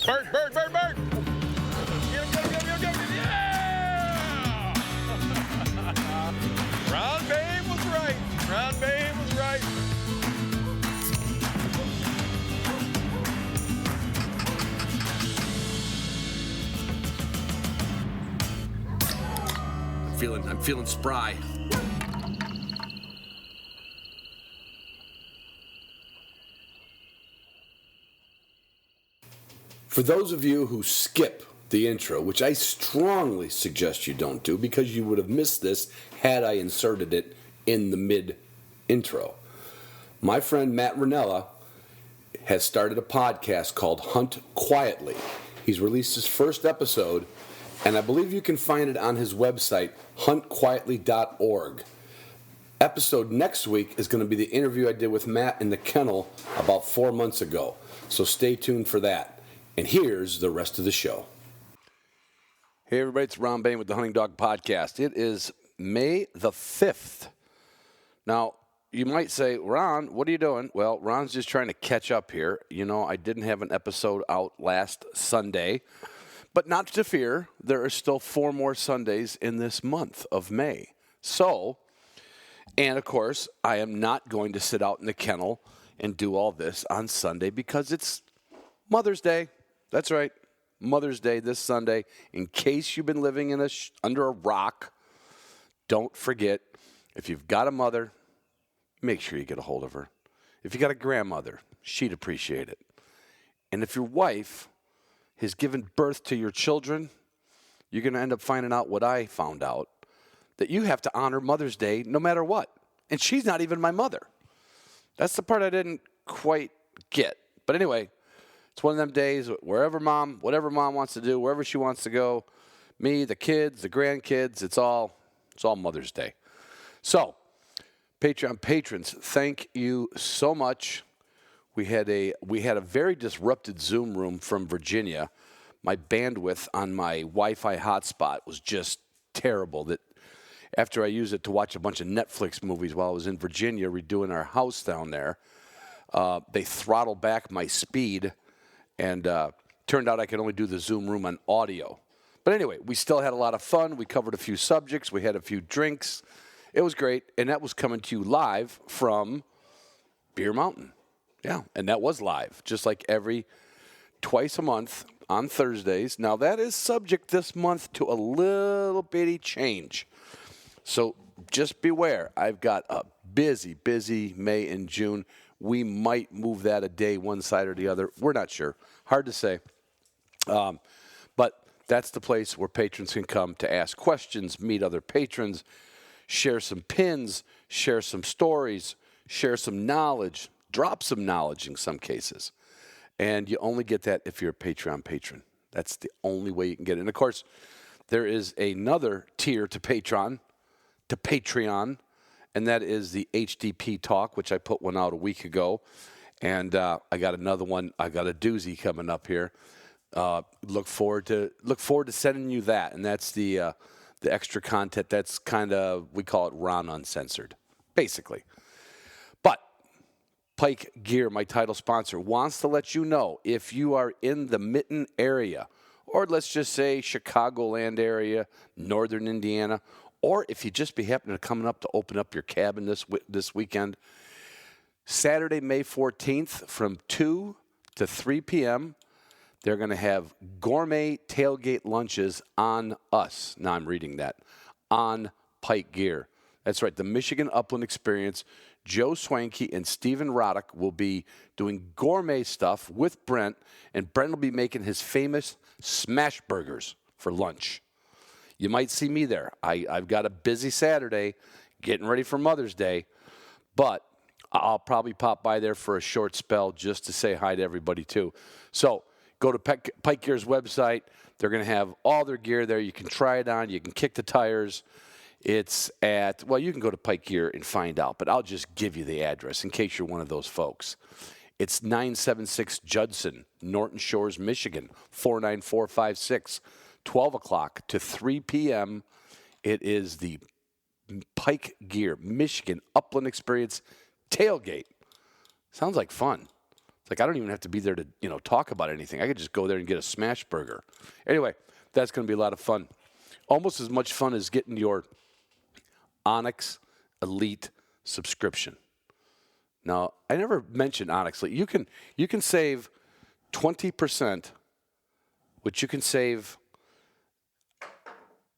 Bert, Bert, Bert, Bert! Get him, yeah! Ron Babe was right. Ron Babe was right. I'm feeling spry. For those of you who skip the intro, which I strongly suggest you don't do because you would have missed this had I inserted it in the mid-intro, my friend Matt Ranella has started a podcast called Hunt Quietly. He's released his first episode, and I believe you can find it on his website, huntquietly.org. Episode next week is going to be the interview I did with Matt in the kennel about 4 months ago, so stay tuned for that. And here's the rest of the show. Hey, everybody, it's Ron Bain with the Hunting Dog Podcast. It is May the 5th. Now, you might say, Ron, what are you doing? Well, Ron's just trying to catch up here. You know, I didn't have an episode out last Sunday, but not to fear, there are still 4 more Sundays in this month of May. So, and of course, I am not going to sit out in the kennel and do all this on Sunday because it's Mother's Day. That's right, Mother's Day this Sunday. In case you've been living in under a rock, don't forget, if you've got a mother, make sure you get a hold of her. If you got a grandmother, she'd appreciate it. And if your wife has given birth to your children, you're going to end up finding out what I found out, that you have to honor Mother's Day no matter what. And she's not even my mother. That's the part I didn't quite get. But anyway, it's one of them days, whatever mom wants to do, wherever she wants to go, me, the kids, the grandkids, it's all Mother's Day. So, Patreon patrons, thank you so much. We had a very disrupted Zoom room from Virginia. My bandwidth on my Wi-Fi hotspot was just terrible. That after I used it to watch a bunch of Netflix movies while I was in Virginia redoing our house down there, they throttled back my speed. And turned out I could only do the Zoom room on audio. But anyway, we still had a lot of fun. We covered a few subjects. We had a few drinks. It was great. And that was coming to you live from Beer Mountain. Yeah, and that was live, just like twice a month on Thursdays. Now, that is subject this month to a little bitty change. So just beware. I've got a busy May and June. We might move that a day one side or the other. We're not sure. Hard to say. But that's the place where patrons can come to ask questions, meet other patrons, share some pins, share some stories, share some knowledge, drop some knowledge in some cases. And you only get that if you're a Patreon patron. That's the only way you can get it. And, of course, there is another tier to Patreon, and that is the HDP Talk, which I put one out a week ago. And I got another one. I got a doozy coming up here. Look forward to sending you that. And that's the extra content. That's kind of, we call it Ron Uncensored, basically. But Pike Gear, my title sponsor, wants to let you know if you are in the Mitten area, or let's just say Chicagoland area, northern Indiana, or if you just be happening to coming up to open up your cabin this weekend, Saturday, May 14th from 2 to 3 p.m., they're going to have gourmet tailgate lunches on us. Now I'm reading that. On Pike Gear. That's right, the Michigan Upland Experience. Joe Swanky and Stephen Roddick will be doing gourmet stuff with Brent, and Brent will be making his famous smash burgers for lunch. You might see me there. I've got a busy Saturday getting ready for Mother's Day, but I'll probably pop by there for a short spell just to say hi to everybody too. So go to Pike Gear's website. They're going to have all their gear there. You can try it on. You can kick the tires. It's at, well, you can go to Pike Gear and find out, but I'll just give you the address in case you're one of those folks. It's 976 Judson, Norton Shores, Michigan, 49456. 12 o'clock to 3 p.m. It is the Pike Gear Michigan Upland Experience tailgate. Sounds like fun. It's like I don't even have to be there to, talk about anything. I could just go there and get a smash burger. Anyway, that's going to be a lot of fun. Almost as much fun as getting your Onyx Elite subscription. Now, I never mentioned Onyx Elite. You can save 20%, which you can save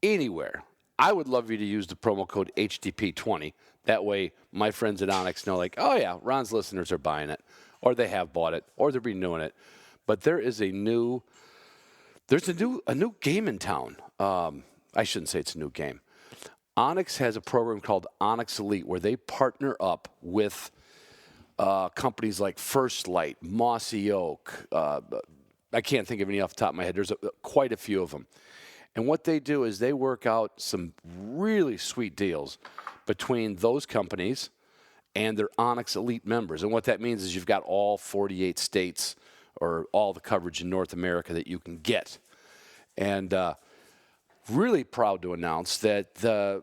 anywhere. I would love you to use the promo code HDP20. That way, my friends at Onyx know, like, oh yeah, Ron's listeners are buying it, or they have bought it, or they're renewing it. But there's a new game in town. I shouldn't say it's a new game. Onyx has a program called Onyx Elite where they partner up with companies like First Light, Mossy Oak. I can't think of any off the top of my head. There's quite a few of them. And what they do is they work out some really sweet deals between those companies and their Onyx Elite members. And what that means is you've got all 48 states or all the coverage in North America that you can get. And really proud to announce that the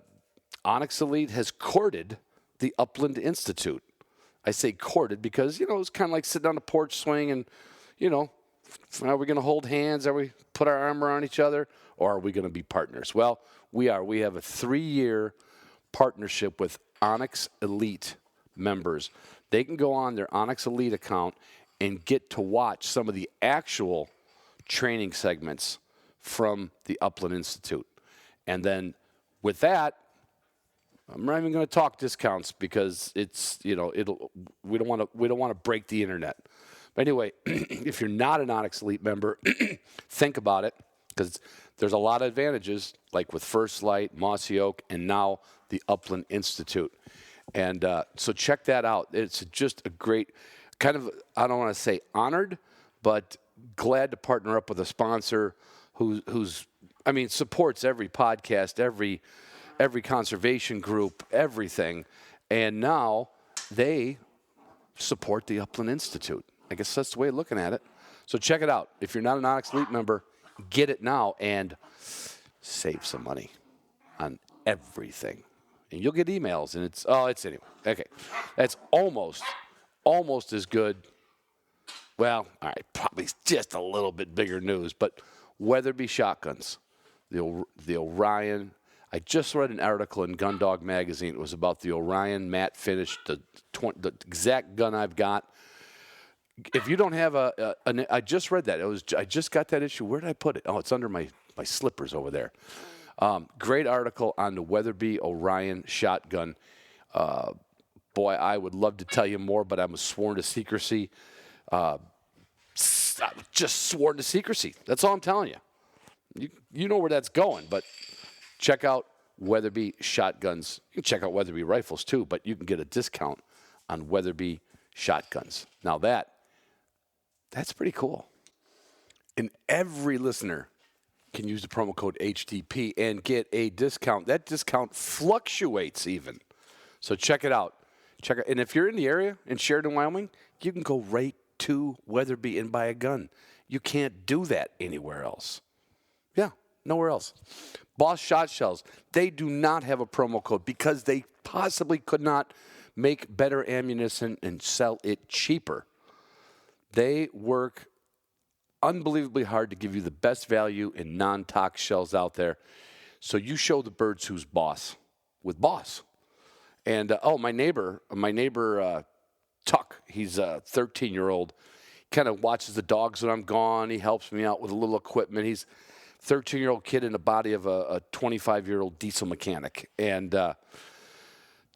Onyx Elite has courted the Upland Institute. I say courted because, it's kind of like sitting on a porch swing and, are we going to hold hands? Are we put our arm around each other? Or are we going to be partners? Well, we are. We have a 3-year partnership with Onyx Elite members. They can go on their Onyx Elite account and get to watch some of the actual training segments from the Upland Institute. And then with that, I'm not even going to talk discounts because it's, we don't want to break the internet. But anyway, if you're not an Onyx Elite member, think about it because there's a lot of advantages, like with First Light, Mossy Oak, and now the Upland Institute. And so check that out. It's just a great kind of, I don't want to say honored, but glad to partner up with a sponsor who's supports every podcast, every conservation group, everything. And now they support the Upland Institute. I guess that's the way of looking at it. So check it out. If you're not an Onyx Elite member, get it now and save some money on everything. And you'll get emails, and it's anyway. Okay. That's almost as good. Well, all right, probably just a little bit bigger news, but Weatherby shotguns, the Orion. I just read an article in Gundog magazine. It was about the Orion matte finish, the exact gun I've got. If you don't have I just read that. I just got that issue. Where did I put it? Oh, it's under my slippers over there. Great article on the Weatherby Orion shotgun. Boy, I would love to tell you more, but I'm sworn to secrecy. Just sworn to secrecy. That's all I'm telling you. You know where that's going, but check out Weatherby shotguns. You can check out Weatherby rifles too, but you can get a discount on Weatherby shotguns. Now that's pretty cool. And every listener can use the promo code HDP and get a discount. That discount fluctuates even. So check it out. And if you're in the area in Sheridan, Wyoming, you can go right to Weatherby and buy a gun. You can't do that anywhere else. Yeah, nowhere else. Boss Shot Shells, they do not have a promo code because they possibly could not make better ammunition and sell it cheaper. They work unbelievably hard to give you the best value in non-tox shells out there. So you show the birds who's boss with Boss. And, my neighbor, Tuck, he's a 13-year-old, kind of watches the dogs when I'm gone. He helps me out with a little equipment. He's a 13-year-old kid in the body of a 25-year-old diesel mechanic. And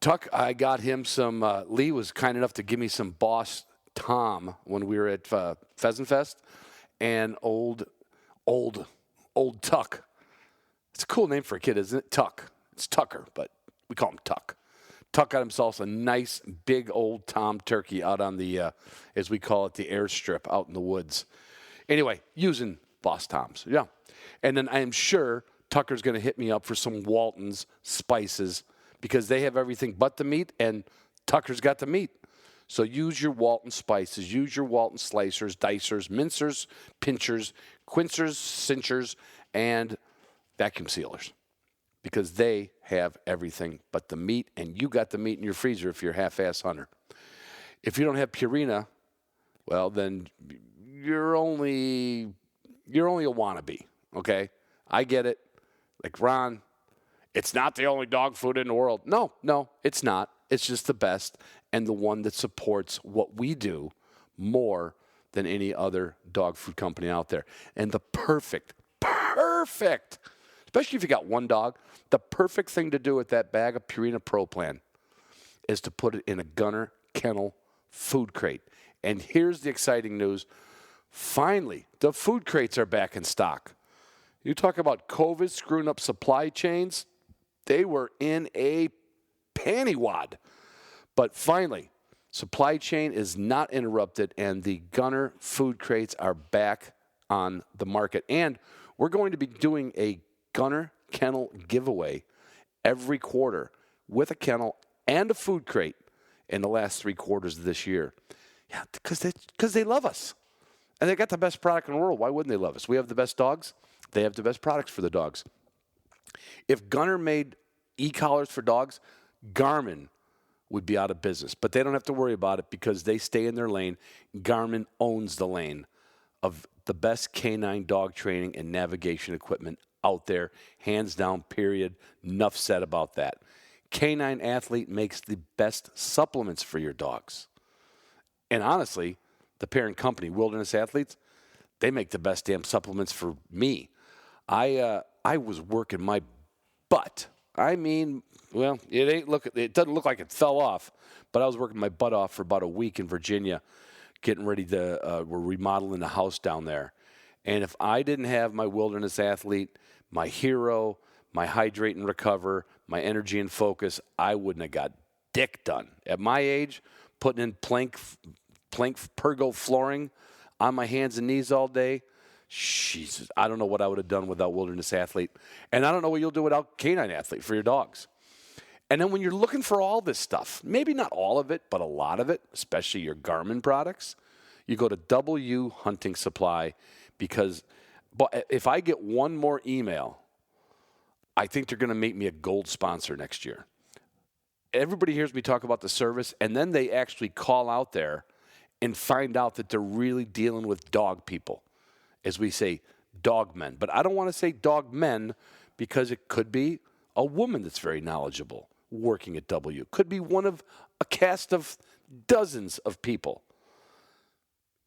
Tuck, I got him some, Lee was kind enough to give me some Boss Tom when we were at Pheasant Fest. And old Tuck. It's a cool name for a kid, isn't it? Tuck. It's Tucker, but we call him Tuck. Tuck got himself a nice big old Tom turkey out on the, as we call it, the airstrip out in the woods. Anyway, using Boss Toms. Yeah. And then I am sure Tucker's going to hit me up for some Walton's spices because they have everything but the meat, and Tucker's got the meat. So use your Walton spices, use your Walton slicers, dicers, mincers, pinchers, quinchers, cinchers, and vacuum sealers because they have everything but the meat, and you got the meat in your freezer if you're a half-ass hunter. If you don't have Purina, well, then you're only a wannabe, okay? I get it. Like, Ron, it's not the only dog food in the world. No, it's not. It's just the best and the one that supports what we do more than any other dog food company out there. And the perfect, especially if you got one dog, the perfect thing to do with that bag of Purina Pro Plan is to put it in a Gunner Kennel food crate. And here's the exciting news. Finally, the food crates are back in stock. You talk about COVID screwing up supply chains. They were in a panty wad. But finally, supply chain is not interrupted, and the Gunner food crates are back on the market. And we're going to be doing a Gunner Kennel giveaway every quarter with a kennel and a food crate in the last 3 quarters of this year. Yeah, because they love us. And they got the best product in the world. Why wouldn't they love us? We have the best dogs. They have the best products for the dogs. If Gunner made e-collars for dogs, Garmin would be out of business. But they don't have to worry about it because they stay in their lane. Garmin owns the lane of the best canine dog training and navigation equipment out there. Hands down, period. Enough said about that. Canine Athlete makes the best supplements for your dogs. And honestly, the parent company, Wilderness Athletes, they make the best damn supplements for me. I was working my butt. I mean, well, it doesn't look like it fell off, but I was working my butt off for about a week in Virginia, getting ready to, we're remodeling the house down there. And if I didn't have my Wilderness Athlete, my Hero, my Hydrate and Recover, my Energy and Focus, I wouldn't have got dick done. At my age, putting in plank pergo flooring on my hands and knees all day, Jesus, I don't know what I would have done without Wilderness Athlete. And I don't know what you'll do without Canine Athlete for your dogs. And then when you're looking for all this stuff, maybe not all of it, but a lot of it, especially your Garmin products, you go to W Hunting Supply because if I get one more email, I think they're going to make me a gold sponsor next year. Everybody hears me talk about the service, and then they actually call out there and find out that they're really dealing with dog people. As we say, dog men. But I don't want to say dog men because it could be a woman that's very knowledgeable working at W. Could be one of a cast of dozens of people.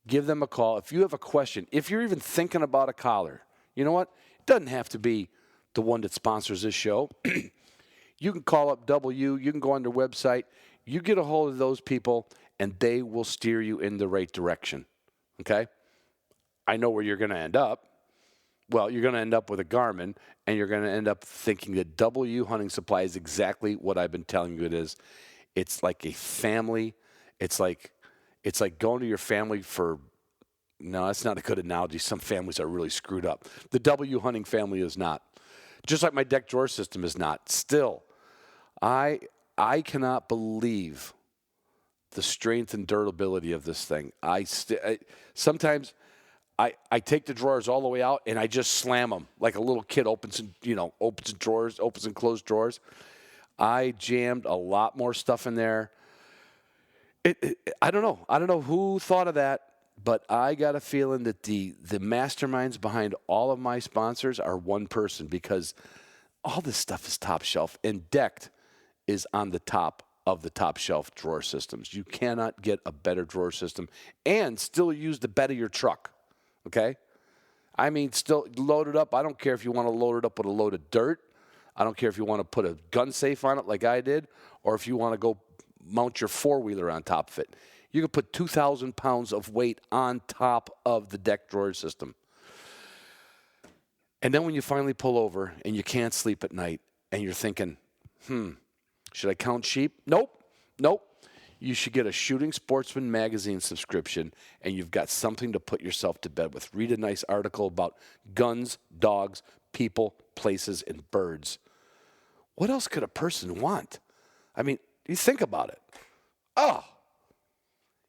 Give them a call. If you have a question, if you're even thinking about a collar, you know what? It doesn't have to be the one that sponsors this show. You can call up W. You can go on their website. You get a hold of those people, and they will steer you in the right direction. Okay? I know where you're going to end up. Well, you're going to end up with a Garmin, and you're going to end up thinking that W Hunting Supply is exactly what I've been telling you it is. It's like a family. It's like going to your family for – no, that's not a good analogy. Some families are really screwed up. The W Hunting family is not. Just like my deck drawer system is not. Still, I cannot believe the strength and durability of this thing. Sometimes – I take the drawers all the way out and I just slam them like a little kid opens and closes drawers. I jammed a lot more stuff in there. I don't know. I don't know who thought of that, but I got a feeling that the masterminds behind all of my sponsors are one person because all this stuff is top shelf, and Decked is on the top of the top shelf drawer systems. You cannot get a better drawer system and still use the bed of your truck. Okay? I mean, still load it up. I don't care if you want to load it up with a load of dirt. I don't care if you want to put a gun safe on it like I did, or if you want to go mount your four-wheeler on top of it. You can put 2,000 pounds of weight on top of the deck drawer system. And then when you finally pull over and you can't sleep at night and you're thinking, should I count sheep? Nope. You should get a Shooting Sportsman magazine subscription, and you've got something to put yourself to bed with. Read a nice article about guns, dogs, people, places, and birds. What else could a person want? I mean, you think about it. Oh,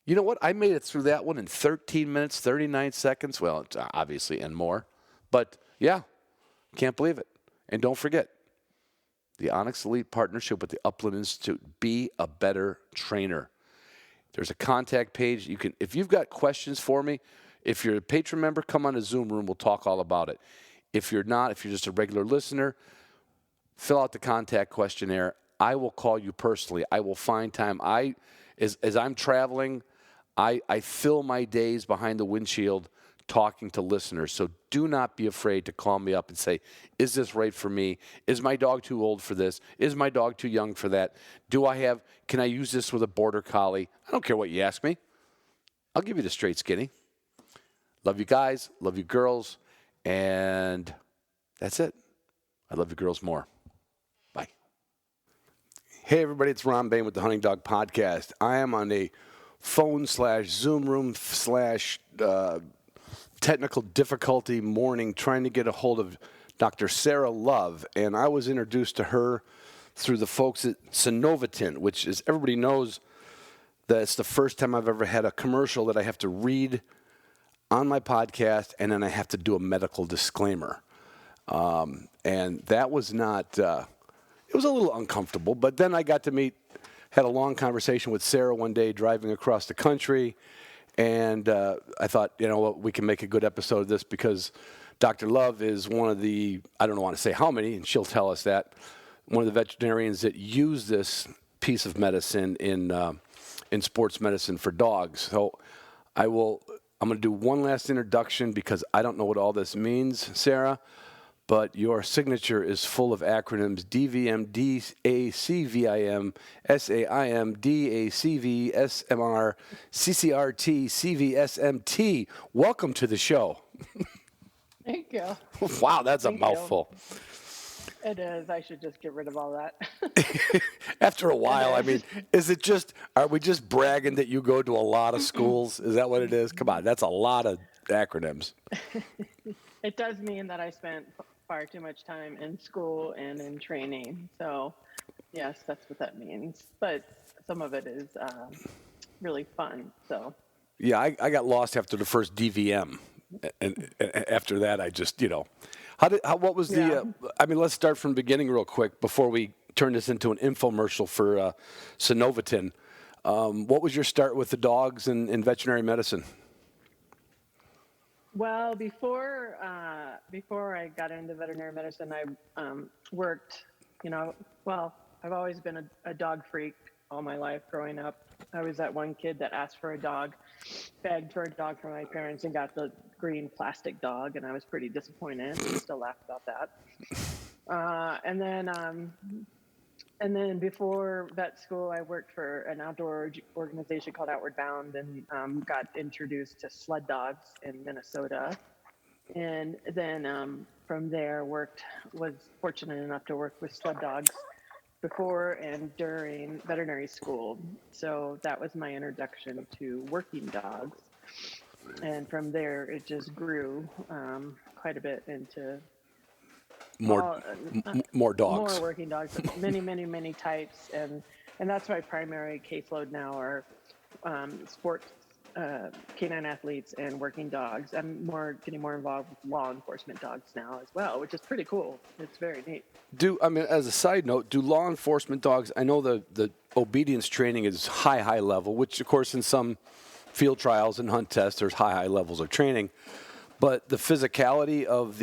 you know what? I made it through that one in 13 minutes, 39 seconds. Well, it's obviously and more. But, yeah, can't believe it. And don't forget, the Onyx Elite partnership with the Upland Institute. Be a better trainer. There's a contact page. You can, if you've got questions for me, if you're a patron member, come on to Zoom room. We'll talk all about it. If you're not, if you're just a regular listener, fill out the contact questionnaire. I will call you personally. I will find time. As I'm traveling, I fill my days behind the windshield talking to listeners. So do not be afraid to call me up and say, is this right for me? Is my dog too old for this? Is my dog too young for that? Can I use this with a border collie? I don't care what you ask me. I'll give you the straight skinny. Love you guys, love you girls, and that's it. I love you girls more. Bye. Hey, everybody, it's Ron Bain with the Hunting Dog Podcast. I am on a phone/Zoom room/ technical difficulty morning trying to get a hold of Dr. Sarah Love, and I was introduced to her through the folks at Cenovatin, which is, everybody knows that it's the first time I've ever had a commercial that I have to read on my podcast, and then I have to do a medical disclaimer. And that was not, it was a little uncomfortable, but then I got to had a long conversation with Sarah one day driving across the country, and I thought, you know what, we can make a good episode of this because Dr. Love is one of the, I don't want to say how many, and she'll tell us that, one of the veterinarians that use this piece of medicine in sports medicine for dogs. So I'm going to do one last introduction because I don't know what all this means, Sarah, but your signature is full of acronyms: DVM, DACVIM, SAIM, DACV, SMR, CCRT, CVSMT. Welcome to the show. Thank you. Wow, that's a mouthful. It is. I should just get rid of all that. After a while, I mean, are we just bragging that you go to a lot of schools? Is that what it is? Come on, that's a lot of acronyms. It does mean that I spent far too much time in school and in training. So, yes, that's what that means. But some of it is really fun. So. Yeah, I got lost after the first DVM. And after that, I just, what was let's start from the beginning real quick before we turn this into an infomercial for Cenovatin. What was your start with the dogs in veterinary medicine? Well, before I got into veterinary medicine, I worked, I've always been a dog freak all my life growing up. I was that one kid that asked for a dog, begged for a dog from my parents, and got the green plastic dog, and I was pretty disappointed. I still laugh about that. And then before vet school, I worked for an outdoor organization called Outward Bound, and got introduced to sled dogs in Minnesota. And then from there, was fortunate enough to work with sled dogs before and during veterinary school. So that was my introduction to working dogs. And from there, it just grew quite a bit into more dogs. More working dogs, many types. And that's my primary caseload now are sports, canine athletes and working dogs. I'm getting more involved with law enforcement dogs now as well, which is pretty cool. It's very neat. As a side note, do law enforcement dogs, I know the obedience training is high level, which of course in some field trials and hunt tests, there's high levels of training, but the physicality of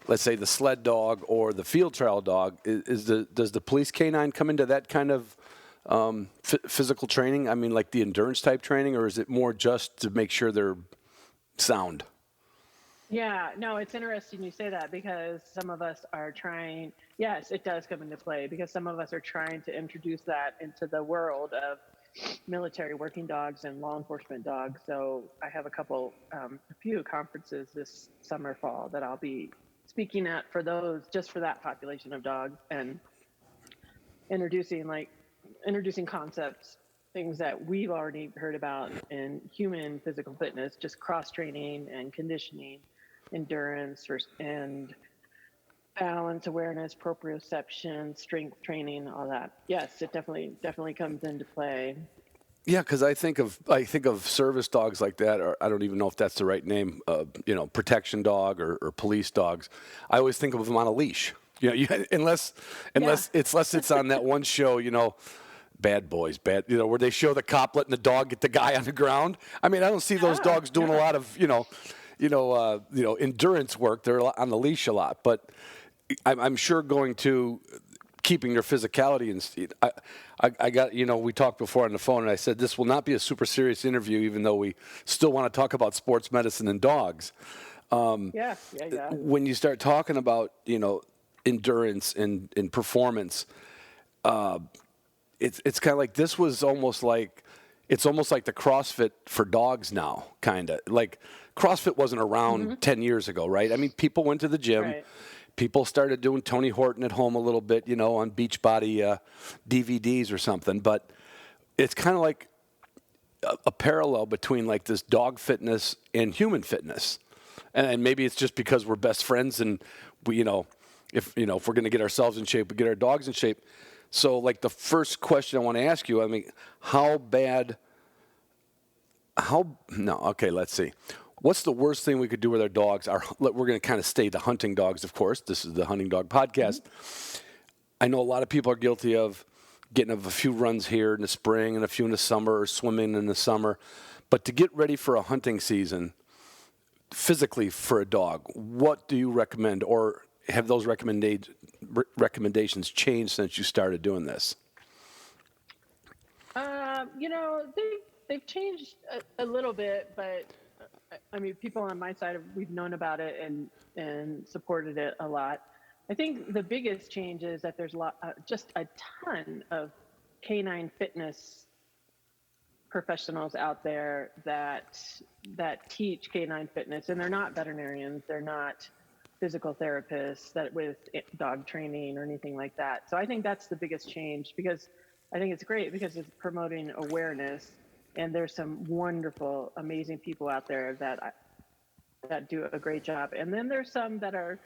let's say the sled dog or the field trial dog, does the police canine come into that kind of physical training? I mean, like the endurance type training, or is it more just to make sure they're sound? Yeah, no, it's interesting you say that because some of us are trying, yes, it does come into play because some of us are trying to introduce that into the world of military working dogs and law enforcement dogs. So I have a few conferences this summer, fall that I'll be speaking at just for that population of dogs, and introducing concepts, things that we've already heard about in human physical fitness, just cross training and conditioning, endurance and balance, awareness, proprioception, strength training, all that. Yes, it definitely comes into play. Yeah, because I think of service dogs like that, or I don't even know if that's the right name. Protection dog or police dogs. I always think of them on a leash. Unless it's on that one show. Bad Boys, where they show the cop letting the dog get the guy on the ground. I mean, I don't see those dogs doing a lot of, endurance work. They're on the leash a lot, but I'm sure going to keeping their physicality. And I got, we talked before on the phone, and I said this will not be a super serious interview, even though we still want to talk about sports medicine and dogs. Yeah. When you start talking about, endurance and performance, it's kind of like this was almost like it's almost like the CrossFit for dogs now, kind of like CrossFit wasn't around 10 years ago, right? I mean, people went to the gym. Right. People started doing Tony Horton at home a little bit, on Beachbody DVDs or something. But it's kind of like a parallel between like this dog fitness and human fitness. And maybe it's just because we're best friends and we, if we're going to get ourselves in shape, we get our dogs in shape. So like the first question I want to ask you, I mean, let's see. What's the worst thing we could do with our dogs? We're going to kind of stay the hunting dogs, of course. This is the Hunting Dog Podcast. I know a lot of people are guilty of getting a few runs here in the spring and a few in the summer, or swimming in the summer. But to get ready for a hunting season, physically for a dog, what do you recommend, or have those recommendations changed since you started doing this? They've changed a little bit, but I mean, people on my side, we've known about it and supported it a lot. I think the biggest change is that there's just a ton of canine fitness professionals out there that teach canine fitness, and they're not veterinarians, they're not physical therapists that with dog training or anything like that. So I think that's the biggest change, because I think it's great because it's promoting awareness. And there's some wonderful, amazing people out there that do a great job. And then there's some that are,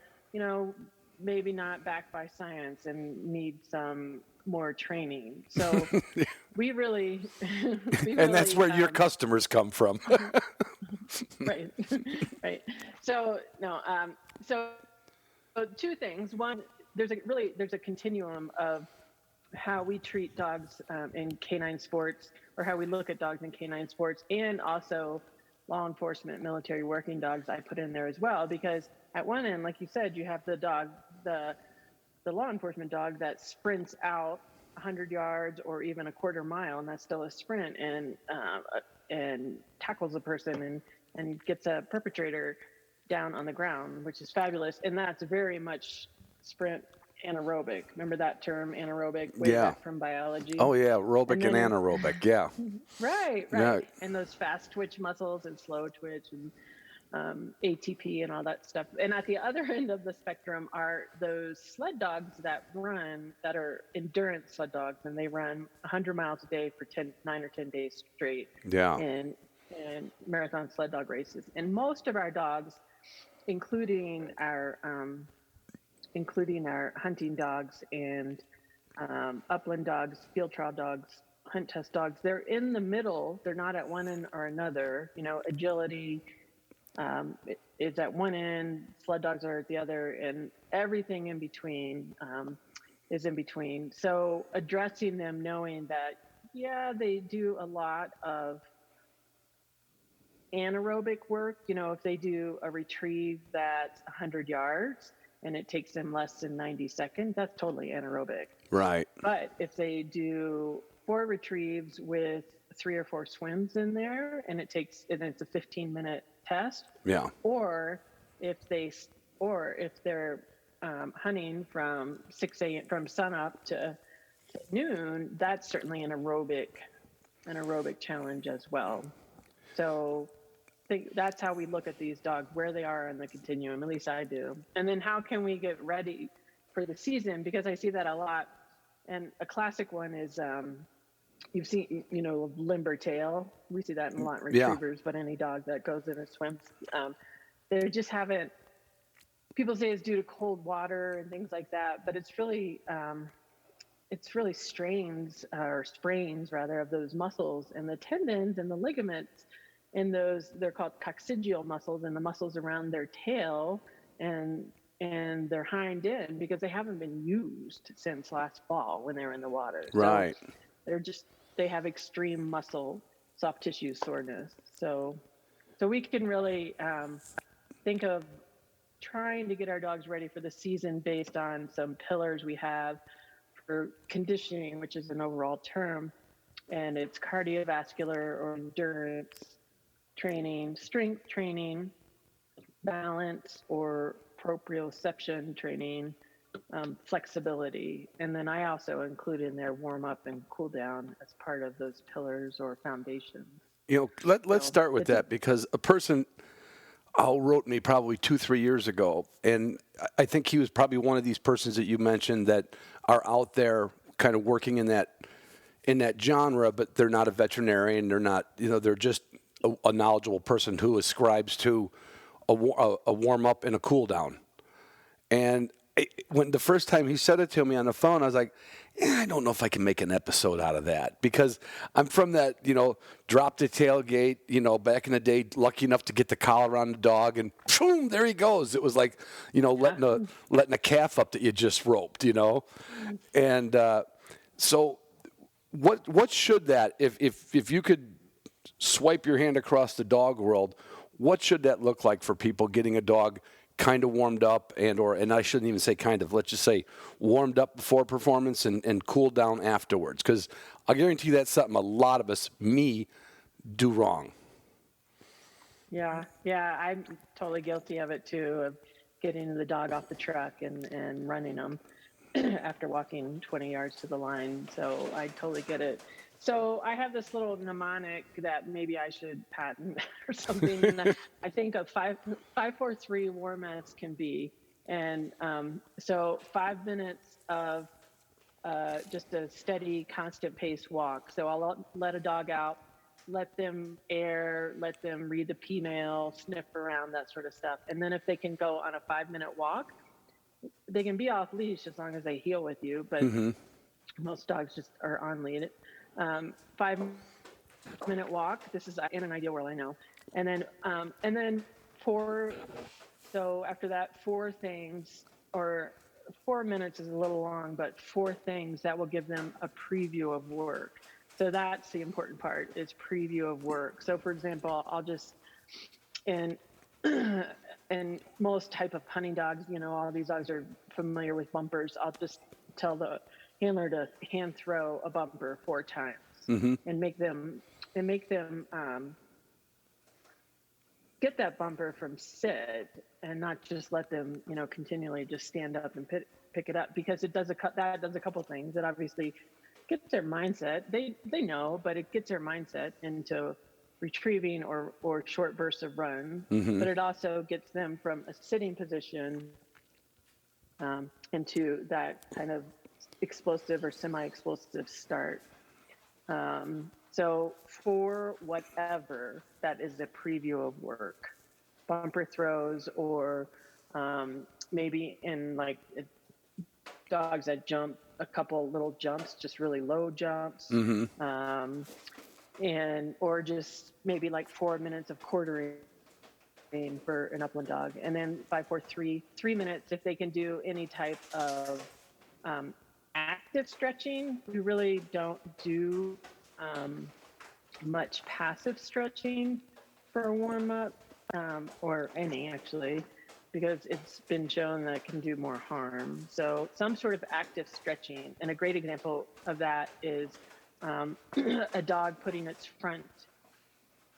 maybe not backed by science and need some more training. So we really, and that's where your customers come from. Right. So two things. One, there's a continuum of how we treat dogs in canine sports, or how we look at dogs in canine sports, and also law enforcement, military working dogs I put in there as well, because at one end, like you said, you have the dog, the law enforcement dog that sprints out 100 yards or even a quarter mile, and that's still a sprint, and tackles a person and gets a perpetrator down on the ground, which is fabulous. And that's very much sprint anaerobic. Remember that term, anaerobic, way back from biology? Oh, yeah, aerobic and anaerobic, yeah. Right. Yeah. And those fast twitch muscles and slow twitch and ATP and all that stuff. And at the other end of the spectrum are those sled dogs that are endurance sled dogs, and they run 100 miles a day for 9 or 10 days straight in marathon sled dog races. And most of our dogs, including our hunting dogs and upland dogs, field trial dogs, hunt test dogs, they're in the middle. They're not at one end or another. Agility is at one end, sled dogs are at the other, and everything in between is in between. So addressing them, knowing that, they do a lot of anaerobic work. If they do a retrieve that's 100 yards and it takes them less than 90 seconds, that's totally anaerobic. Right. But if they do 4 retrieves with 3 or 4 swims in there, and it's a 15-minute test. Yeah. Or if they're hunting from 6 a.m. from sunup to noon, that's certainly an aerobic challenge as well. So that's how we look at these dogs, where they are in the continuum. At least I do. And then how can we get ready for the season? Because I see that a lot. And a classic one is you've seen, limber tail. We see that in a lot in retrievers, but any dog that goes in and swims, they just haven't. People say it's due to cold water and things like that, but it's really strains or sprains rather of those muscles and the tendons and the ligaments in those. They're called coccygeal muscles, and the muscles around their tail and their hind end, because they haven't been used since last fall when they were in the water. Right. So they have extreme muscle, soft tissue soreness. So we can really think of trying to get our dogs ready for the season based on some pillars we have for conditioning, which is an overall term, and it's cardiovascular or endurance training, strength training, balance or proprioception training, flexibility. And then I also include in there warm up and cool down as part of those pillars or foundations. Let's start with that, because a person wrote me probably 2-3 years ago, and I think he was probably one of these persons that you mentioned that are out there kind of working in that genre, but they're not a veterinarian. They're not, they're just a knowledgeable person who ascribes to a warm up and a cool down. And when the first time he said it to me on the phone, I was like, I don't know if I can make an episode out of that, because I'm from that, drop the tailgate, back in the day, lucky enough to get the collar on the dog, and boom, there he goes. It was like, letting a calf up that you just roped, And so what should that, if you could swipe your hand across the dog world, what should that look like for people getting a dog kind of warmed up and I shouldn't even say kind of, let's just say warmed up before performance and cooled down afterwards? Because I guarantee that's something a lot of us, me, do wrong. Yeah, I'm totally guilty of it too, of getting the dog off the truck and running them after walking 20 yards to the line. So I totally get it. So I have this little mnemonic that maybe I should patent or something. And I think of 5-4-3 warm as can be. And so 5 minutes of just a steady, constant pace walk. So I'll let a dog out, let them air, let them read the P-mail, sniff around, that sort of stuff. And then if they can go on a 5-minute walk, they can be off leash as long as they heel with you. But most dogs just are on lead. 5-minute walk. This is in an ideal world, I know. And then so after that, 4 things, or 4 minutes is a little long, but 4 things that will give them a preview of work. So that's the important part, is preview of work. So for example, I'll just, in most type of hunting dogs, all these dogs are familiar with bumpers. I'll just tell the handler to hand throw a bumper 4 times and make them get that bumper from sit, and not just let them continually just stand up and pick it up, because it does a couple things. It obviously gets their mindset. They know, but it gets their mindset into retrieving or short bursts of run. But it also gets them from a sitting position into that kind of explosive or semi-explosive start. So for whatever, that is a preview of work. Bumper throws, or maybe in dogs that jump a couple little jumps, just really low jumps, or just maybe 4 minutes of quartering for an upland dog. And then 5-4-3, 3 minutes if they can do any type of active stretching. We really don't do much passive stretching for a warm-up, or any actually, because it's been shown that it can do more harm. So some sort of active stretching, and a great example of that is a dog putting its front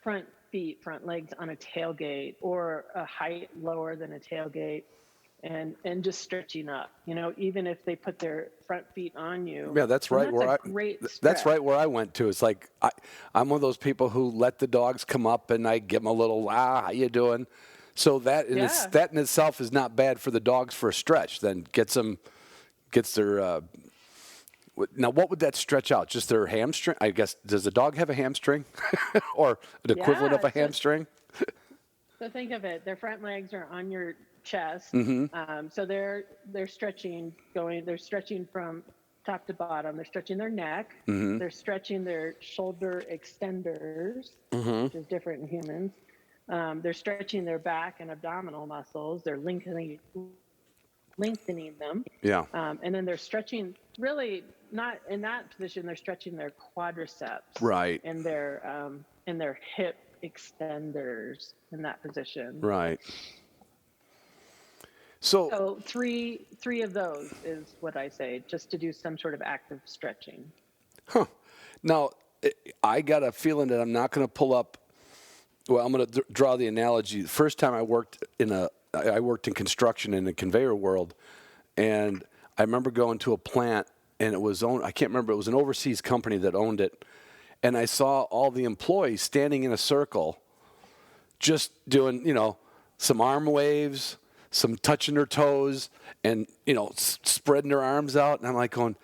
legs on a tailgate, or a height lower than a tailgate, and just stretching up. Even if they put their front feet on you. Yeah, that's right. That's right where I went to. It's like I'm one of those people who let the dogs come up, and I give them a little, how you doing? So that in itself is not bad for the dogs for a stretch. Then gets their. Now, what would that stretch out? Just their hamstring? I guess. Does the dog have a hamstring, or an equivalent of a hamstring? So think of it. Their front legs are on your chest. So they're stretching, they're stretching from top to bottom. They're stretching their neck. They're stretching their shoulder extenders, which is different in humans. They're stretching their back and abdominal muscles. They're lengthening them. Yeah. And then they're stretching really not in that position. They're stretching their quadriceps, Right. and their hip extenders in that position. Right. So, So three of those is what I say, just to do some sort of active stretching. now I got a feeling that I'm not going to pull up. Well, I'm going to draw the analogy. The first time I worked in construction in the conveyor world, and I remember going to a plant, and it was I can't remember, it was an overseas company that owned it, and I saw all the employees standing in a circle, just doing, some arm waves, some touching their toes, and, spreading their arms out, and I'm like going,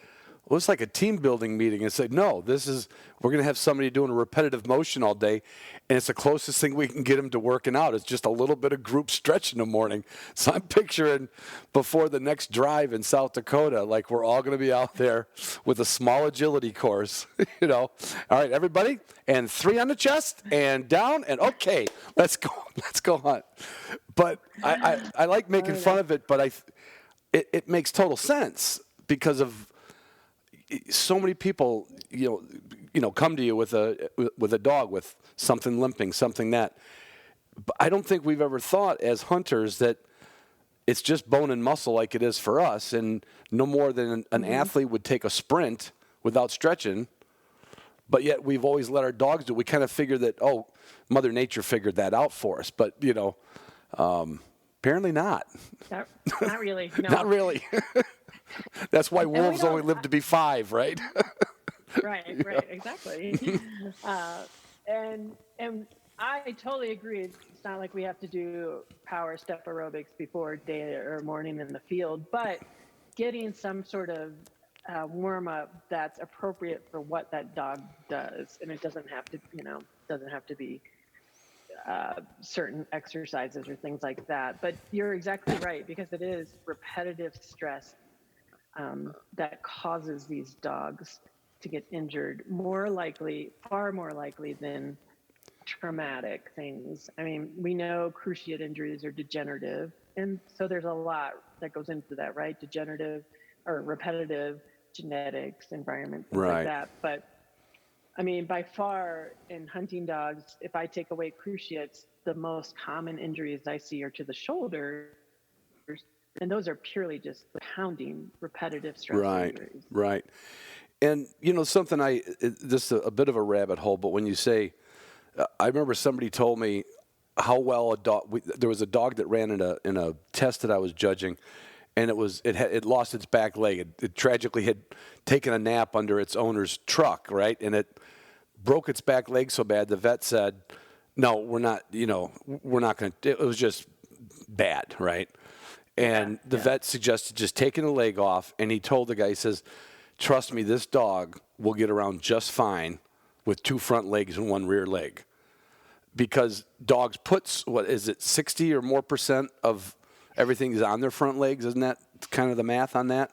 well, it's like a team building meeting. It's like, no, we're going to have somebody doing a repetitive motion all day, and it's the closest thing we can get them to working out. It's just a little bit of group stretch in the morning. So I'm picturing before the next drive in South Dakota, like we're all going to be out there with a small agility course, All right, everybody, and 3 on the chest, and down, and okay, let's go hunt. But I like making fun of it, but it makes total sense because of so many people, come to you with a dog with something limping, something that. But I don't think we've ever thought as hunters that it's just bone and muscle like it is for us, and no more than an athlete would take a sprint without stretching. But yet we've always let our dogs do it. We kind of figure that, Mother Nature figured that out for us. But, apparently not. Not really. No. Not really. That's why wolves only live to be 5, right? Right, exactly. And I totally agree. It's not like we have to do power step aerobics before day or morning in the field, but getting some sort of warm up that's appropriate for what that dog does, and it doesn't have to be certain exercises or things like that. But you're exactly right, because it is repetitive stress that causes these dogs to get injured far more likely than traumatic things. I mean, we know cruciate injuries are degenerative, and so there's a lot that goes into that, right? Degenerative or repetitive, genetics, environment, things like that. But I mean, by far in hunting dogs, if I take away cruciates, the most common injuries I see are to the shoulders. And those are purely just pounding, repetitive stress injuries. Right. And, something this is a bit of a rabbit hole, but when you say, I remember somebody told me how well there was a dog that ran in a test that I was judging, and it lost its back leg. It tragically had taken a nap under its owner's truck, right? And it broke its back leg so bad, the vet said, no, we're not going to, it was just bad, right? And the vet suggested just taking the leg off, and he told the guy, he says, trust me, this dog will get around just fine with 2 front legs and 1 rear leg. Because dogs put, 60 or more % of everything is on their front legs? Isn't that kind of the math on that?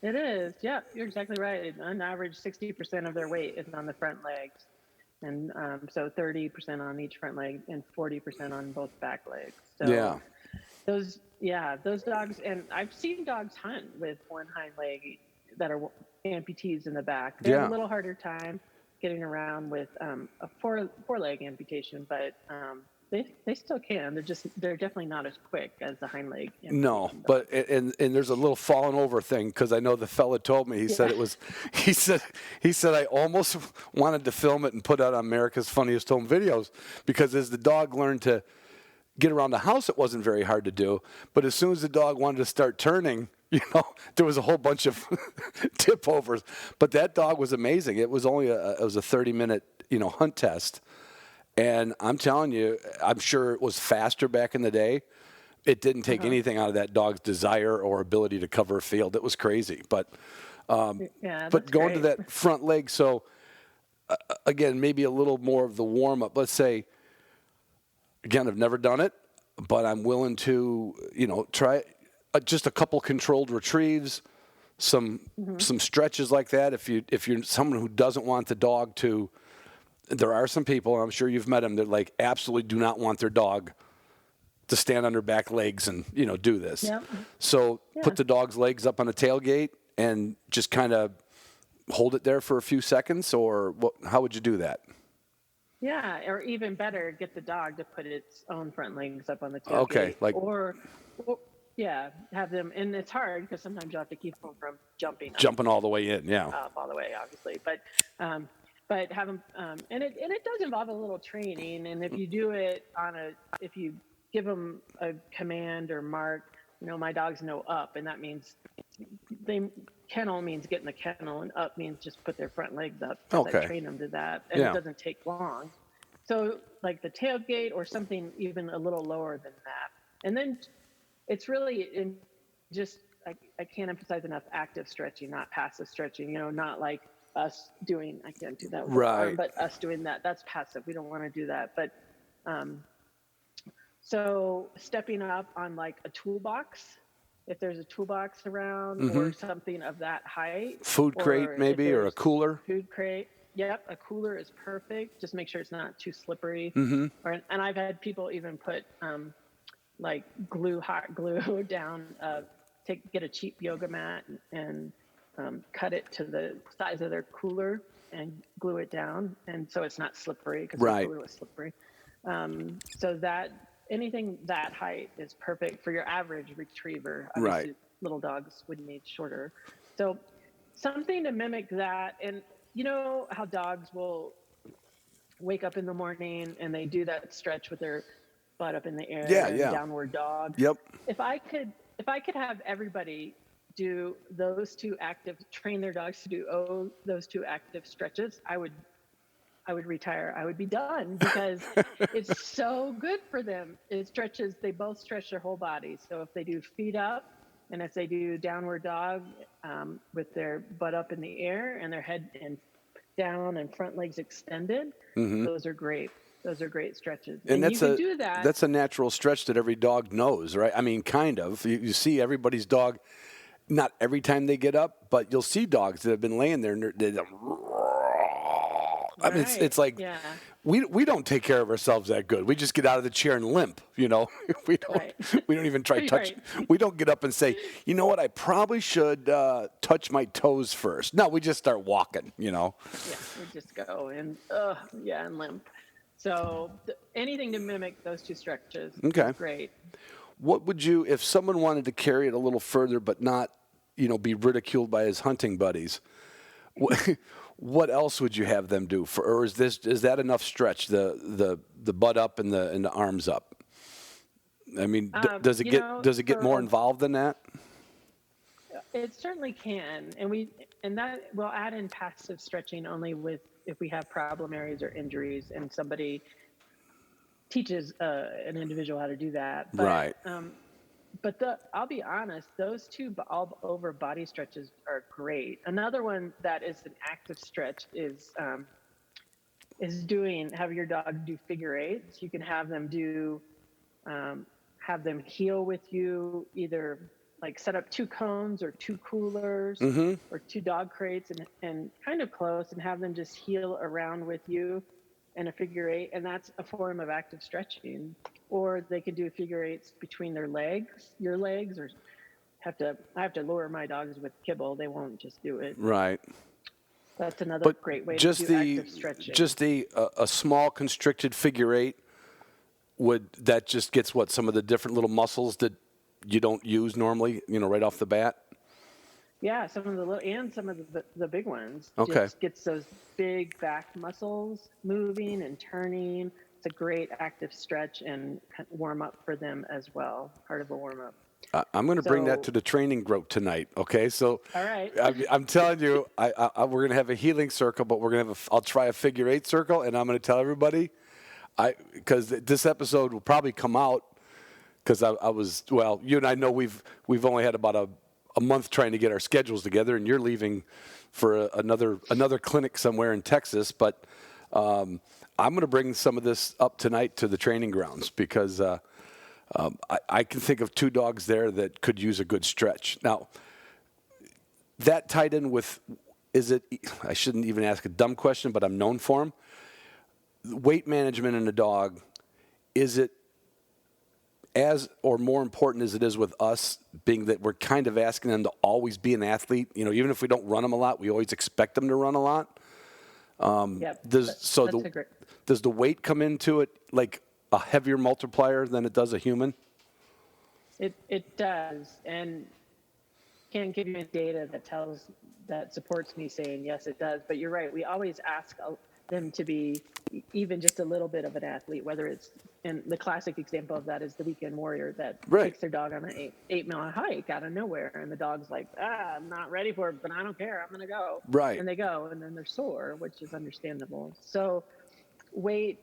It is. Yeah, you're exactly right. On average, 60% of their weight is on the front legs. And so 30% on each front leg and 40% on both back legs. So those dogs, and I've seen dogs hunt with 1 hind leg that are amputees in the back. They have a little harder time getting around with a four-leg amputation, but they still can. They're definitely not as quick as the hind leg. No, but and there's a little falling over thing, because I know the fella told me, he said he said I almost wanted to film it and put it on America's Funniest Home Videos, because as the dog learned to get around the house, it wasn't very hard to do. But as soon as the dog wanted to start turning, there was a whole bunch of tip overs. But that dog was amazing. It was only a 30-minute, hunt test. And I'm telling you, I'm sure it was faster back in the day. It didn't take anything out of that dog's desire or ability to cover a field. It was crazy. But going to that front leg, so again, maybe a little more of the warm-up. Let's say, again, I've never done it, but I'm willing to, try just a couple controlled retrieves, some stretches like that. If you're someone who doesn't want the dog to, there are some people, and I'm sure you've met them, that like absolutely do not want their dog to stand on their back legs and do this. Yep. So put the dog's legs up on a tailgate and just kind of hold it there for a few seconds, or how would you do that? Yeah, or even better, get the dog to put its own front legs up on the tailgate. Okay, or yeah, have them, and it's hard because sometimes you have to keep them from jumping all the way in, yeah. up all the way, obviously. But have them, and it does involve a little training. And if you do it if you give them a command or mark, my dogs know up, and that means kennel means get in the kennel, and up means just put their front legs up. Okay. I train them to that, and it doesn't take long. So like the tailgate or something even a little lower than that. And then it's really I can't emphasize enough active stretching, not passive stretching, not like us doing, I can't do that with the arm, but us doing that, that's passive. We don't want to do that. But so stepping up on like a toolbox, if there's a toolbox around or something of that height. Food crate maybe, or a cooler. Food crate. Yep, a cooler is perfect. Just make sure it's not too slippery. Mm-hmm. And I've had people even put like hot glue down, get a cheap yoga mat and cut it to the size of their cooler and glue it down, and so it's not slippery because the cooler was slippery. So that anything that height is perfect for your average retriever. Obviously, little dogs would need shorter. So something to mimic that. And you know how dogs will wake up in the morning and they do that stretch with their butt up in the air, downward dog. Yep. If I could have everybody do train their dogs to do those two active stretches, I would retire. I would be done because it's so good for them. They both stretch their whole body. So if they do feet up, and if they do downward dog with their butt up in the air and their head and down and front legs extended, those are great. Those are great stretches. And you can do that. That's a natural stretch that every dog knows, right? I mean, kind of. You see everybody's dog, not every time they get up, but you'll see dogs that have been laying there and they're I mean, it's like we don't take care of ourselves that good. We just get out of the chair and limp, We don't even try touch. We don't get up and say, you know what, I probably should touch my toes first. No, we just start walking, Yeah, we just go and limp. So anything to mimic those two stretches is great. What would you, if someone wanted to carry it a little further but not, be ridiculed by his hunting buddies, what else would you have them do or is that enough stretch, the butt up and the arms up? I mean, does it get more involved than that? It certainly can, and that we'll add in passive stretching only if we have problem areas or injuries and somebody teaches an individual how to do that. But, But I'll be honest, those two all over body stretches are great. Another one that is an active stretch is have your dog do figure eights. You can have them have them heel with you, either like set up 2 cones or 2 coolers or 2 dog crates and kind of close, and have them just heel around with you in a figure eight. And that's a form of active stretching. Or they could do figure eights between your legs, or I have to lure my dogs with kibble. They won't just do it. Right. That's another great way to do active stretching. Just a small constricted figure eight, that just gets some of the different little muscles that you don't use normally, right off the bat? Yeah, some of the little and some of the big ones. Okay. Just gets those big back muscles moving and turning. It's a great active stretch and warm up for them as well. Part of a warm up. I'm going to bring that to the training group tonight. Okay, so all right. I'm telling you, we're going to have a healing circle, but I'll try a figure eight circle, and I'm going to tell everybody, because this episode will probably come out because you and I know we've only had about a month trying to get our schedules together, and you're leaving for another clinic somewhere in Texas, but. I'm going to bring some of this up tonight to the training grounds because I can think of 2 dogs there that could use a good stretch. Now, that tied in with, I shouldn't even ask a dumb question, but I'm known for them. Weight management in a dog, is it as or more important as it is with us, being that we're kind of asking them to always be an athlete. Even if we don't run them a lot, we always expect them to run a lot. Yep. Does the weight come into it like a heavier multiplier than it does a human? It does, and can't give you any data that supports me saying yes, it does. But you're right. We always ask them to be even just a little bit of an athlete, whether it's, and the classic example of that is the weekend warrior that takes their dog on an 8-mile hike out of nowhere, and the dog's like, I'm not ready for it, but I don't care, I'm gonna go. Right. And they go, and then they're sore, which is understandable. So weight,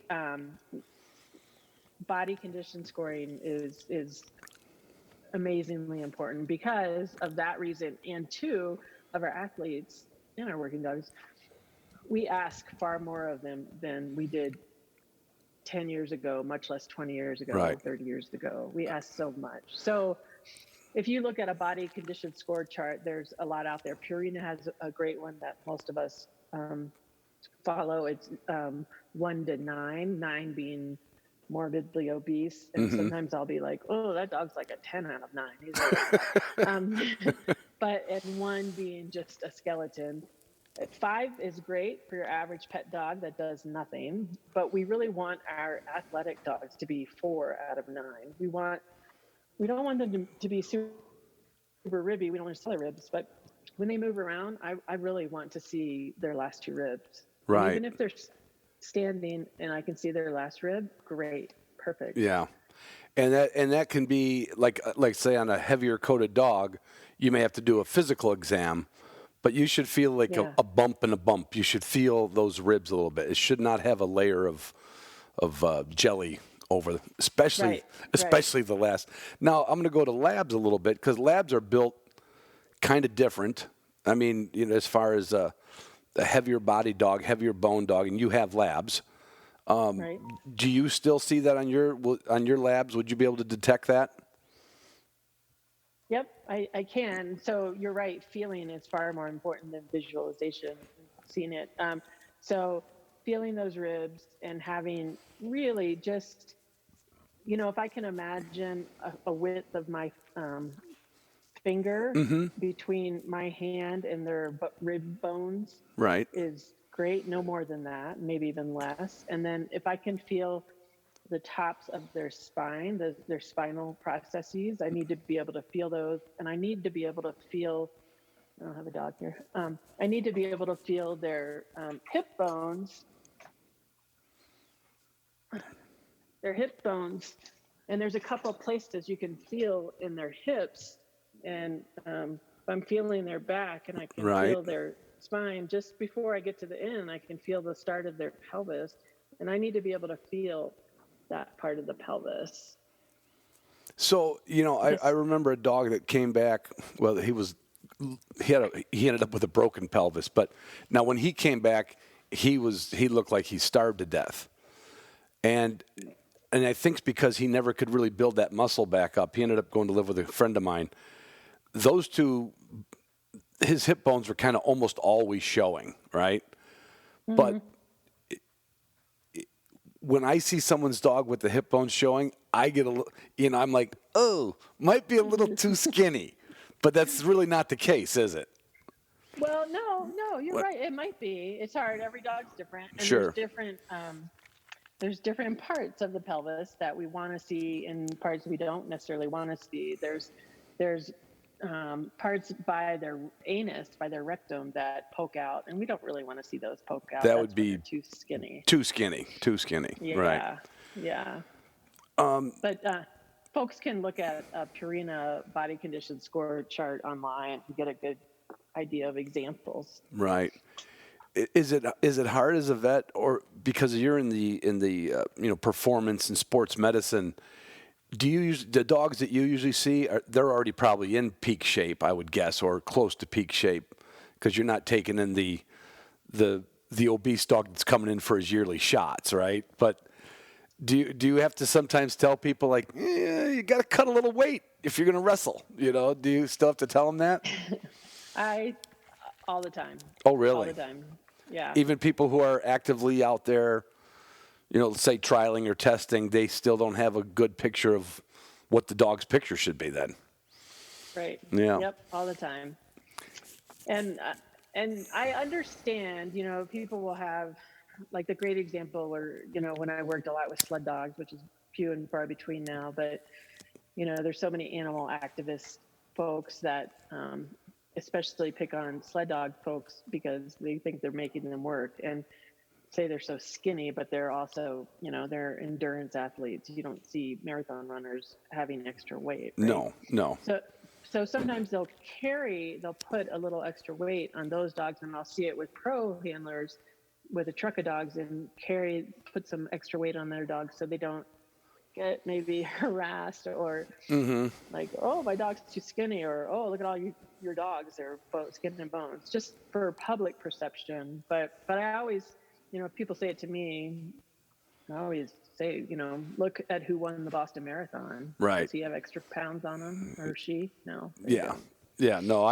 body condition scoring is amazingly important because of that reason, and two, of our athletes and our working dogs, we ask far more of them than we did 10 years ago, much less 20 years ago, 30 years ago. We ask so much. So if you look at a body condition score chart, there's a lot out there. Purina has a great one that most of us follow. It's 1 to 9, 9 being morbidly obese. And sometimes I'll be like, oh, that dog's like a 10 out of 9. He's like, but and 1 being just a skeleton. 5 is great for your average pet dog that does nothing, but we really want our athletic dogs to be 4 out of 9. We don't want them to be super ribby. We don't want to sell their ribs, but when they move around, I really want to see their last 2 ribs. Right. And even if they're standing and I can see their last rib, great, perfect. Yeah. And that can be like say on a heavier coated dog, you may have to do a physical exam, but you should feel like a bump and a bump. You should feel those ribs a little bit. It should not have a layer of jelly over, especially the last. Now I'm going to go to labs a little bit because labs are built kind of different. I mean, as far as a heavier body dog, heavier bone dog, and you have labs. Do you still see that on your labs? Would you be able to detect that? Yep, I can. So you're right. Feeling is far more important than visualization, seeing it. So feeling those ribs and having really just, if I can imagine a width of my finger between my hand and their rib bones is great. No more than that, maybe even less. And then if I can feel the tops of their spine, their spinal processes, I need to be able to feel those. And I need to be able to feel, I don't have a dog here. I need to be able to feel their hip bones. And there's a couple of places you can feel in their hips. And I'm feeling their back and I can feel their spine. Just before I get to the end, I can feel the start of their pelvis. And I need to be able to feel that part of the pelvis. So, I remember a dog that came back. Well, he ended up with a broken pelvis. But now when he came back, he looked like he starved to death. And I think it's because he never could really build that muscle back up. He ended up going to live with a friend of mine. Those two, his hip bones were kind of almost always showing, right? Mm-hmm. But when I see someone's dog with the hip bones showing, I get I'm like, oh, might be a little too skinny. But that's really not the case, is it? Well, no, you're right. It might be. It's hard. Every dog's different. And there's different parts of the pelvis that we want to see and parts we don't necessarily want to see. There's parts by their anus, by their rectum that poke out, and we don't really want to see those poke out. That would be too skinny. Too skinny. Yeah, right. Yeah. But folks can look at a Purina body condition score chart online and get a good idea of examples. Right. Is it hard as a vet, or because you're in the performance and sports medicine? The dogs that you usually see, they're already probably in peak shape, I would guess, or close to peak shape, because you're not taking in the obese dog that's coming in for his yearly shots, right? But do you have to sometimes tell people like, you got to cut a little weight if you're going to wrestle? Do you still have to tell them that? All the time. Oh, really? All the time. Yeah. Even people who are actively out there, say trialing or testing, they still don't have a good picture of what the dog's picture should be then. Right. Yeah. Yep. All the time. And I understand, people will have, like, the great example where, when I worked a lot with sled dogs, which is few and far between now, but, there's so many animal activist folks that especially pick on sled dog folks because they think they're making them work and say they're so skinny, but they're also, they're endurance athletes. You don't see marathon runners having extra weight. Right? No. So sometimes they'll put a little extra weight on those dogs, and I'll see it with pro handlers with a truck of dogs and put some extra weight on their dogs so they don't get maybe harassed or like, oh, my dog's too skinny, or, oh, look at all your dogs, they're skin and bones, just for public perception. But I always, if people say it to me, I always say, look at who won the Boston Marathon. Right. Does he have extra pounds on him, or she? No. Yeah. Yeah. No,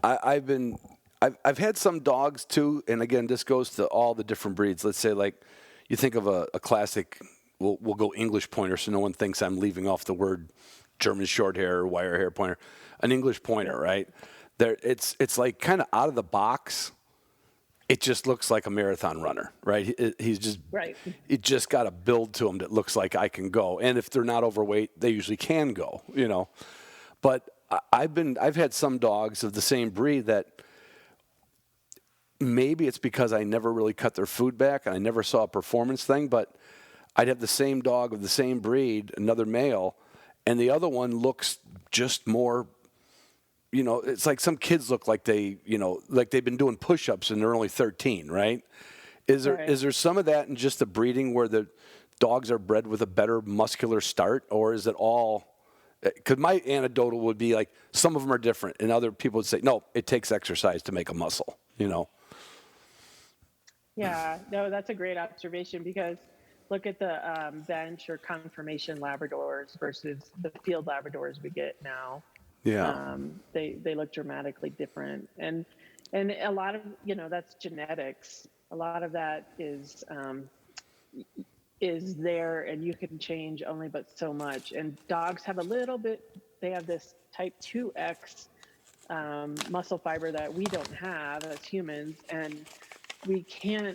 I've had some dogs too. And again, this goes to all the different breeds. Let's say, like, you think of a classic, we'll go English pointer, so no one thinks I'm leaving off the word German short hair or wire hair pointer. An English pointer, right? It's like kind of out of the box. It just looks like a marathon runner, right? He's just right. It just got a build to him that looks like I can go. And if they're not overweight, they usually can go, But I've had some dogs of the same breed that maybe it's because I never really cut their food back and I never saw a performance thing, but I'd have the same dog of the same breed, another male, and the other one looks just more, it's like some kids look like they, like they've been doing push-ups and they're only 13, right? Is there some of that in just the breeding where the dogs are bred with a better muscular start, or is it all? Because my anecdotal would be like some of them are different, and other people would say, no, it takes exercise to make a muscle, Yeah, no, that's a great observation, because look at the bench or conformation Labradors versus the field Labradors we get now. Yeah. They look dramatically different. And a lot of, that's genetics. A lot of that is there, and you can change only but so much. And dogs have they have this type 2X muscle fiber that we don't have as humans. And we can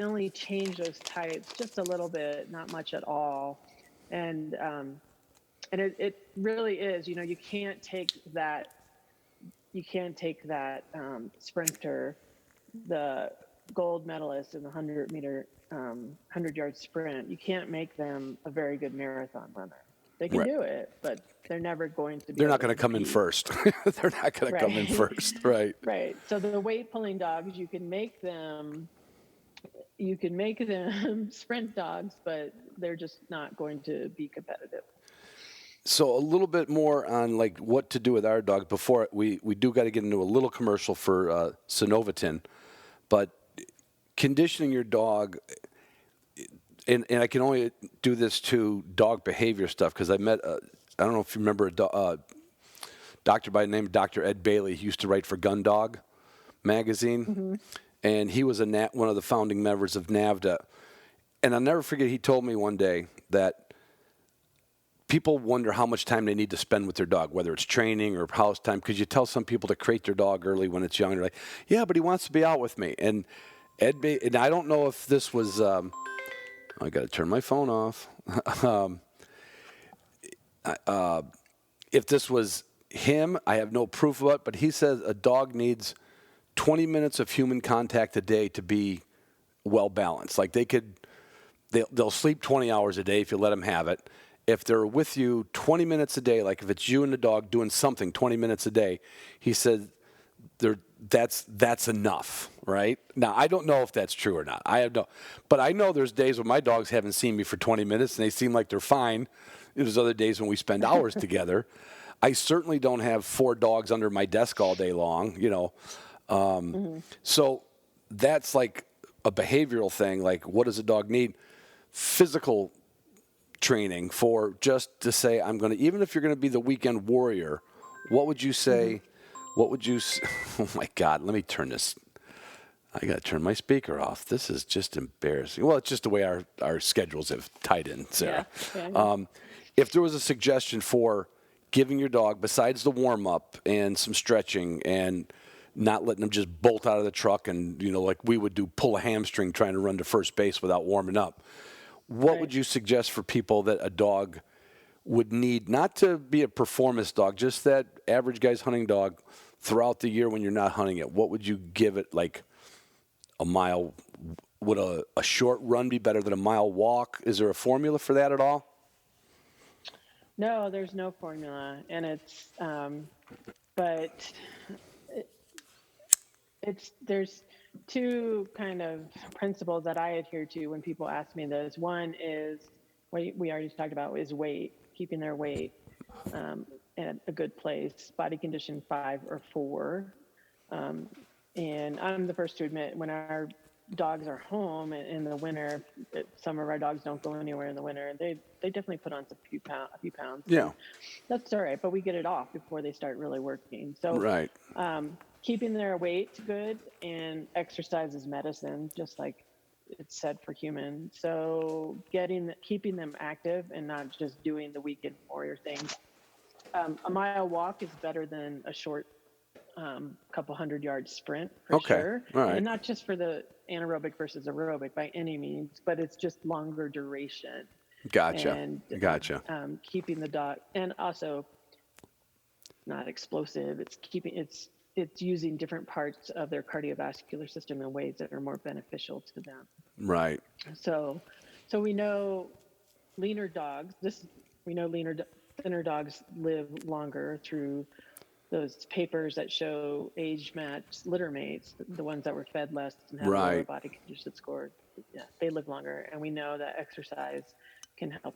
only change those types just a little bit, not much at all. And it really is, you can't take that sprinter, the gold medalist in the 100-yard sprint. You can't make them a very good marathon runner. They can do it, but they're never going to be. They're not going to come in first. They're not going to come in first, right? Right. So the weight pulling dogs, you can make them sprint dogs, but they're just not going to be competitive. So a little bit more on like what to do with our dog before we do got to get into a little commercial for Cenovatin, but conditioning your dog, and I can only do this to dog behavior stuff because I met I don't know if you remember a doctor by the name of Dr. Ed Bailey. He used to write for Gun Dog magazine, and he was one of the founding members of NAVDA. And I'll never forget, he told me one day that people wonder how much time they need to spend with their dog, whether it's training or house time, because you tell some people to crate their dog early when it's young. They're like, yeah, but he wants to be out with me. And and I don't know if this was, I got to turn my phone off. If this was him, I have no proof of it, but he says a dog needs 20 minutes of human contact a day to be well balanced. Like they'll sleep 20 hours a day if you let them have it. If they're with you 20 minutes a day, like if it's you and the dog doing something 20 minutes a day, he said that's enough, right? Now, I don't know if that's true or not. But I know there's days when my dogs haven't seen me for 20 minutes and they seem like they're fine. There's other days when we spend hours together. I certainly don't have 4 dogs under my desk all day long, So that's like a behavioral thing. Like, what does a dog need? Physical training for just to say, even if you're going to be the weekend warrior, what would you say? What would you? Oh my God! Let me turn this. I got to turn my speaker off. This is just embarrassing. Well, it's just the way our schedules have tied in, Sarah. Yeah. If there was a suggestion for giving your dog, besides the warm-up and some stretching and not letting them just bolt out of the truck and, like we would do, pull a hamstring trying to run to first base without warming up, what would you suggest for people that a dog would need, not to be a performance dog, just that average guy's hunting dog throughout the year when you're not hunting it? What would you give it, like a mile? Would a short run be better than a mile walk? Is there a formula for that at all? No, there's no formula, and it's but there's two kind of principles that I adhere to when people ask me this. One is what we already talked about, is weight, keeping their weight at a good place, body condition 5 or 4. And I'm the first to admit, when our dogs are home in the winter, some of our dogs don't go anywhere in the winter. They definitely put on a few pounds. Yeah, that's all right, but we get it off before they start really working. So right. Keeping their weight good, and exercise is medicine, just like it's said for humans. So keeping them active and not just doing the weekend warrior thing. A mile walk is better than a short couple 100-yard sprint for sure. All right. And not just for the anaerobic versus aerobic by any means, but it's just longer duration. Gotcha. And keeping the dog, and also not explosive. It's using different parts of their cardiovascular system in ways that are more beneficial to them. Right. So we know leaner dogs. Thinner dogs live longer through those papers that show age-matched litter mates, the ones that were fed less and have lower body condition score. Yeah, they live longer, and we know that exercise can help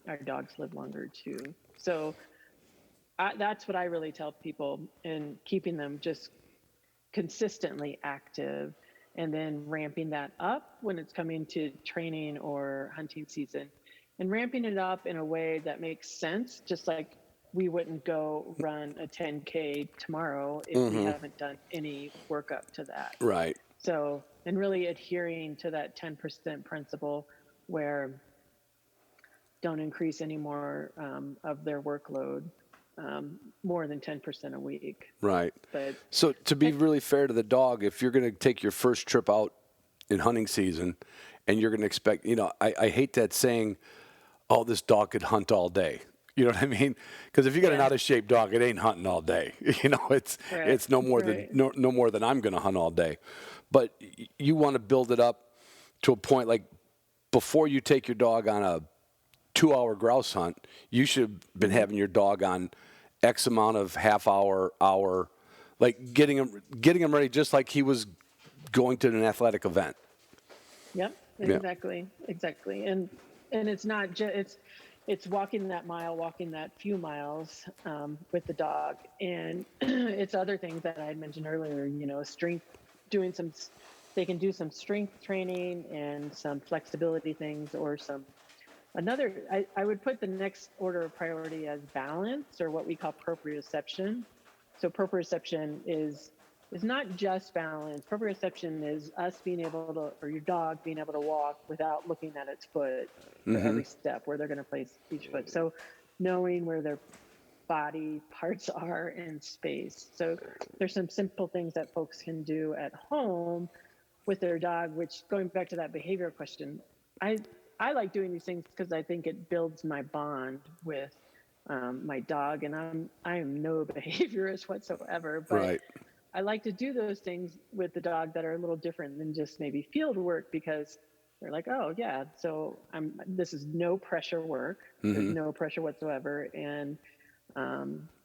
our dogs live longer too. So that's what I really tell people, and keeping them just consistently active, and then ramping that up when it's coming to training or hunting season, and ramping it up in a way that makes sense, just like we wouldn't go run a 10K tomorrow if we haven't done any work up to that. Right. So, and really adhering to that 10% principle, where don't increase any more of their workload, more than 10% a week. Right. But so to be really fair to the dog, if you're going to take your first trip out in hunting season and you're going to expect, I hate that saying, oh, this dog could hunt all day. You know what I mean? Because if you got an out of shape dog, it ain't hunting all day. It's no more than no more than I'm going to hunt all day. But you want to build it up to a point, like before you take your dog on a 2-hour grouse hunt, you should have been having your dog on X amount of half hour, like getting him ready, just like he was going to an athletic event. Yep, exactly. And it's not just it's walking that mile, walking that few miles with the dog, and it's other things that I had mentioned earlier. Strength, they can do some strength training and some flexibility things, or I would put the next order of priority as balance, or what we call proprioception. So proprioception is not just balance. Proprioception is us being able to, or your dog being able to walk without looking at its foot for every step, where they're going to place each foot. So knowing where their body parts are in space. So there's some simple things that folks can do at home with their dog, which, going back to that behavior question, I like doing these things because I think it builds my bond with my dog, and I am no behaviorist whatsoever, but I like to do those things with the dog that are a little different than just maybe field work, because they're like, oh yeah, so this is no pressure work. There's no pressure whatsoever, and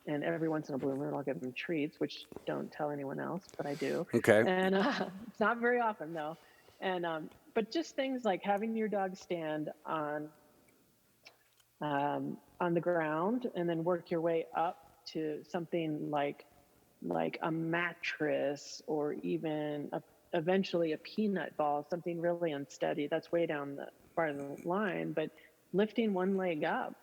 every once in a blue moon I'll give them treats, which don't tell anyone else, but I do. Okay. And it's not very often though. And but just things like having your dog stand on the ground, and then work your way up to something like a mattress, or even eventually a peanut ball, something really unsteady. That's way down the part of the line, but lifting one leg up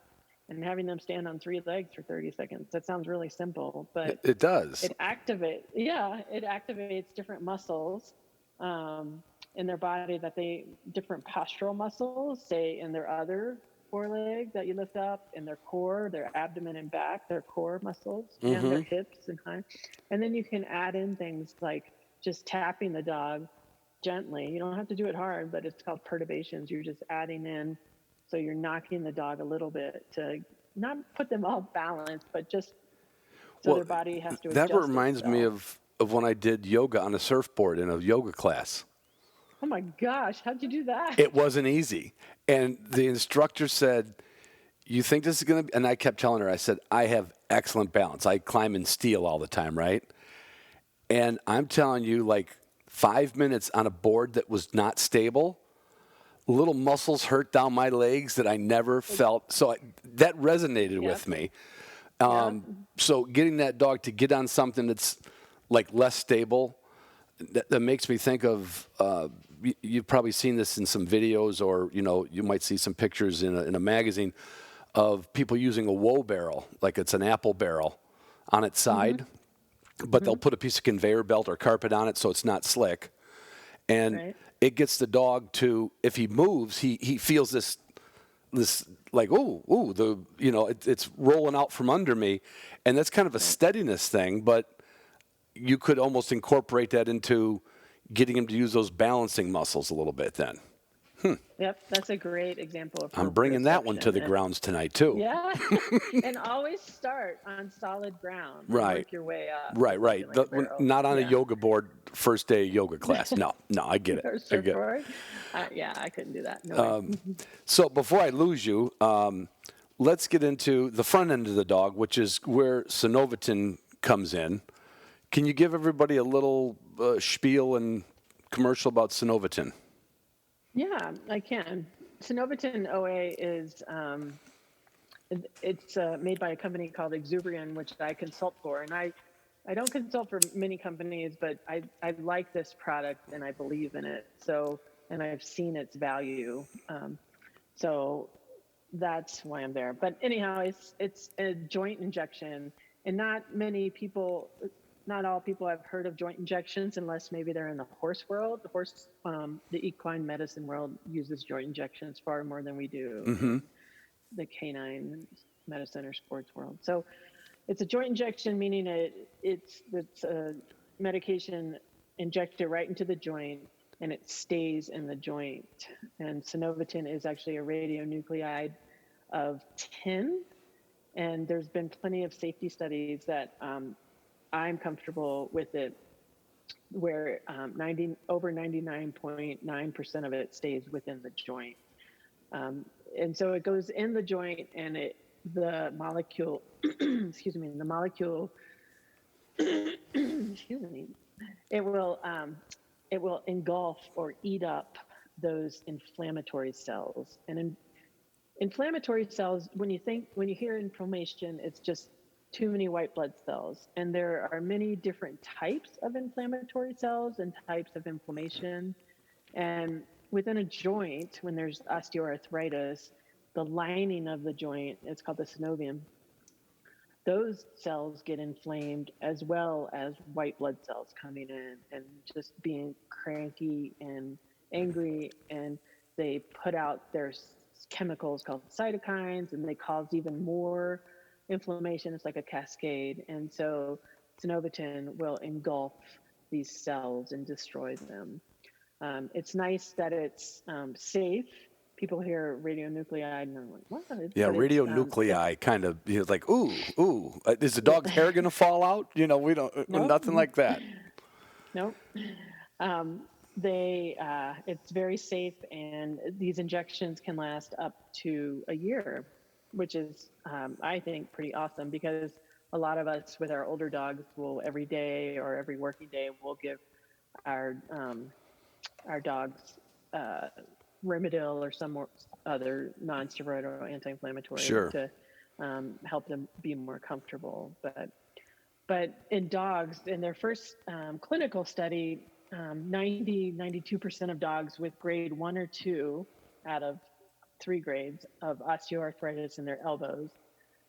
and having them stand on 3 legs for 30 seconds. That sounds really simple, but it does. It activates different muscles in their body that different postural muscles, say in their other foreleg that you lift up, in their core, their abdomen and back, their core muscles, and their hips and hind. And then you can add in things like just tapping the dog gently. You don't have to do it hard, but it's called perturbations. You're just adding in, so you're knocking the dog a little bit to not put them off balance, but just so their body has to adjust. That reminds me itself. of when I did yoga on a surfboard in a yoga class. Oh my gosh, how'd you do that? It wasn't easy. And the instructor said, you think this is going to be, and I kept telling her, I said, I have excellent balance. I climb in steel all the time, right? And I'm telling you, like 5 minutes on a board that was not stable, little muscles hurt down my legs that I never felt. So that resonated with me. So getting that dog to get on something that's like less stable, that makes me think of, you've probably seen this in some videos, or you might see some pictures in a magazine of people using a woe barrel, like it's an apple barrel on its side, but they'll put a piece of conveyor belt or carpet on it so it's not slick. And it gets the dog to, if he moves, he feels this like, it's rolling out from under me. And that's kind of a steadiness thing, but you could almost incorporate that into getting him to use those balancing muscles a little bit then. Yep, that's a great example of I'm bringing that one to the grounds tonight too. Yeah, and always start on solid ground. Right. Work your way up. Right. Like Not on a yoga board first day yoga class. No, I get it. I get it. I couldn't do that. No way. So before I lose you, let's get into the front end of the dog, which is where Cenovatin comes in. Can you give everybody a little spiel and commercial about Cenovatin? Yeah, I can. Cenovatin OA is it's made by a company called Exubrian, which I consult for, and I don't consult for many companies, but I like this product and I believe in it. So, and I've seen its value. So that's why I'm there. But anyhow, it's a joint injection, and not all people have heard of joint injections unless maybe they're in the horse world. The equine medicine world uses joint injections far more than we do. The canine medicine or sports world. So it's a joint injection, meaning it's a medication injected right into the joint, and it stays in the joint. And Cenovatin is actually a radionuclide of tin, and there's been plenty of safety studies that I'm comfortable with it, where over 99.9% of it stays within the joint. And so it goes in the joint, and the molecule, excuse me, it will engulf or eat up those inflammatory cells. And inflammatory cells, when you hear inflammation, it's just too many white blood cells. And there are many different types of inflammatory cells and types of inflammation. And within a joint, when there's osteoarthritis, the lining of the joint, it's called the synovium, those cells get inflamed, as well as white blood cells coming in and just being cranky and angry. And they put out their chemicals called cytokines, and they cause even more inflammation. It's like a cascade. And so Cenovatin will engulf these cells and destroy them. It's nice that it's safe. People hear radionucleide and they're like, what? Yeah, radionuclei kind of, like, ooh, is the dog's hair going to fall out? We don't, nothing like that. Nope. It's very safe, and these injections can last up to a year, which is, I think, pretty awesome, because a lot of us with our older dogs will every day or every working day, we'll give our dogs Rimadyl or some other non-steroidal anti-inflammatory to help them be more comfortable. But in dogs, in their first clinical study, 92% of dogs with grade 1 or 2 out of 3 grades of osteoarthritis in their elbows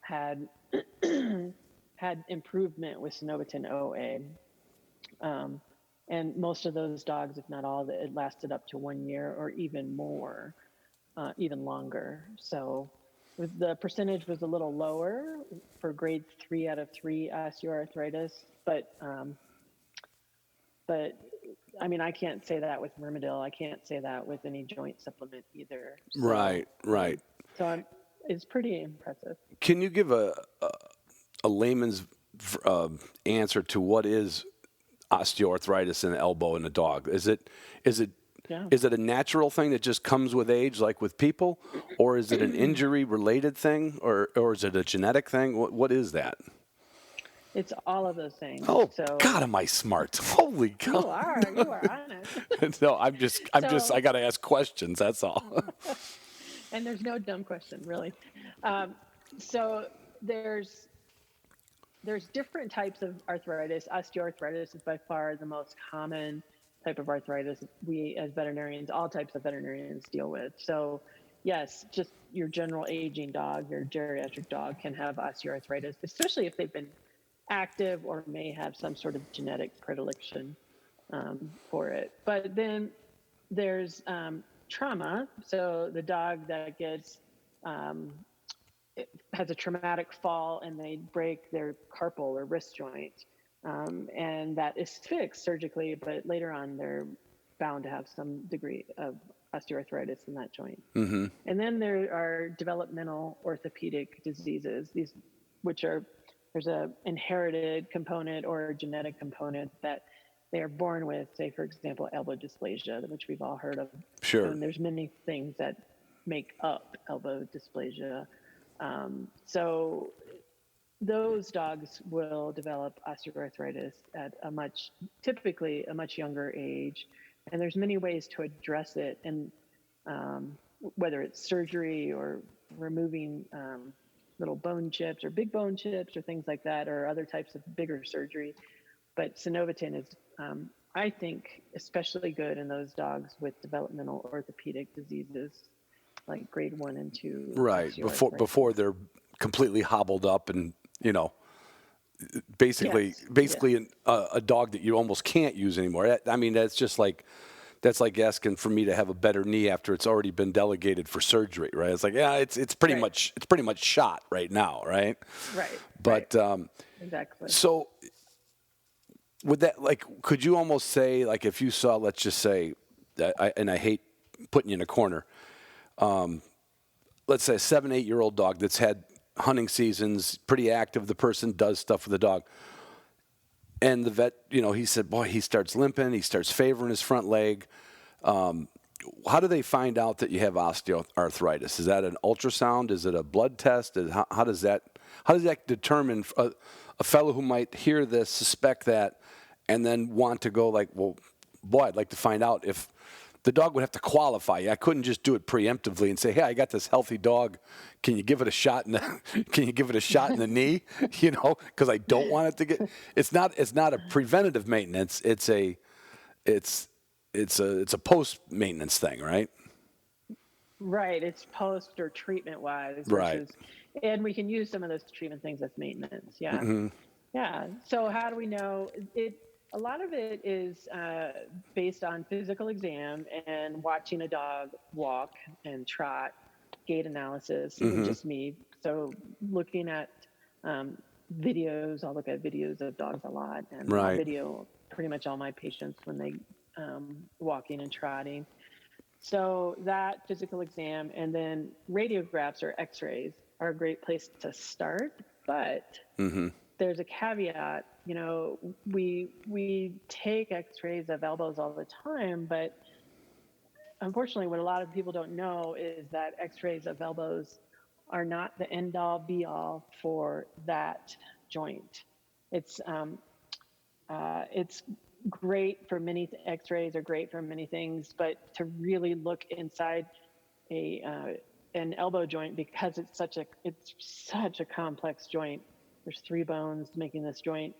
had improvement with Cenovatin OA. And most of those dogs, if not all, it lasted up to 1 year or even more, even longer. So the percentage was a little lower for grade 3 out of 3 osteoarthritis, but I mean, I can't say that with Rimadyl. I can't say that with any joint supplement either. So, Right. It's pretty impressive. Can you give a layman's answer to what is osteoarthritis in the elbow in a dog? Is it Yeah. a natural thing that just comes with age, like with people, or is it an injury-related thing, or is it a genetic thing? What is that? It's all of those things. Oh So God, am I smart? Holy you cow! are on it. No, I'm just So- I got to ask questions. That's all. And there's no dumb question, really. So there's different types of arthritis. Osteoarthritis is by far the most common type of arthritis we as veterinarians, all types of veterinarians, deal with. So yes, just your general aging dog, your geriatric dog can have osteoarthritis, especially if they've been active or may have some sort of genetic predilection for it. But then there's trauma. So the dog that gets has a traumatic fall and they break their carpal or wrist joint, and that is fixed surgically, but later on they're bound to have some degree of osteoarthritis in that joint. Mm-hmm. And then there are developmental orthopedic diseases, there's a inherited component or a genetic component that they are born with, say, for example, elbow dysplasia, which we've all heard of. Sure. And there's many things that make up elbow dysplasia. So those dogs will develop osteoarthritis at typically a much younger age. And there's many ways to address it. And whether it's surgery or removing little bone chips or big bone chips or things like that, or other types of bigger surgery. But Cenovatin is, I think, especially good in those dogs with developmental orthopedic diseases, like grade 1 and 2. Right. Before they're completely hobbled up and, basically a dog that you almost can't use anymore. I mean, that's like asking for me to have a better knee after it's already been delegated for surgery, right? It's like, yeah, it's pretty much shot right now, right? Right. But exactly. So would that, like, could you almost say, like, if you saw, let's just say, and I hate putting you in a corner, let's say a 7-8-year-old dog that's had hunting seasons, pretty active, the person does stuff with the dog, and the vet, he said, boy, he starts limping, he starts favoring his front leg. How do they find out that you have osteoarthritis? Is that an ultrasound? Is it a blood test? How does that determine a fellow who might hear this, suspect that, and then want to go like, well, boy, I'd like to find out if the dog would have to qualify. I couldn't just do it preemptively and say, hey, I got this healthy dog. Can you give it a shot in the knee? Because I don't want it to get. It's not a preventative maintenance. It's a post maintenance thing, right? Right. It's post or treatment wise. Right. And we can use some of those treatment things as maintenance. Yeah. Mm-hmm. Yeah. So how do we know it? A lot of it is based on physical exam and watching a dog walk and trot, gait analysis, even just me. So looking at videos, I'll look at videos of dogs a lot, and I'll video pretty much all my patients when they walking and trotting. So that physical exam, and then radiographs or x-rays are a great place to start, but there's a caveat. We take x-rays of elbows all the time, but unfortunately what a lot of people don't know is that x-rays of elbows are not the end all be all for that joint. It's great for many x-rays are great for many things, but to really look inside an elbow joint, because it's such a complex joint. There's 3 bones making this joint.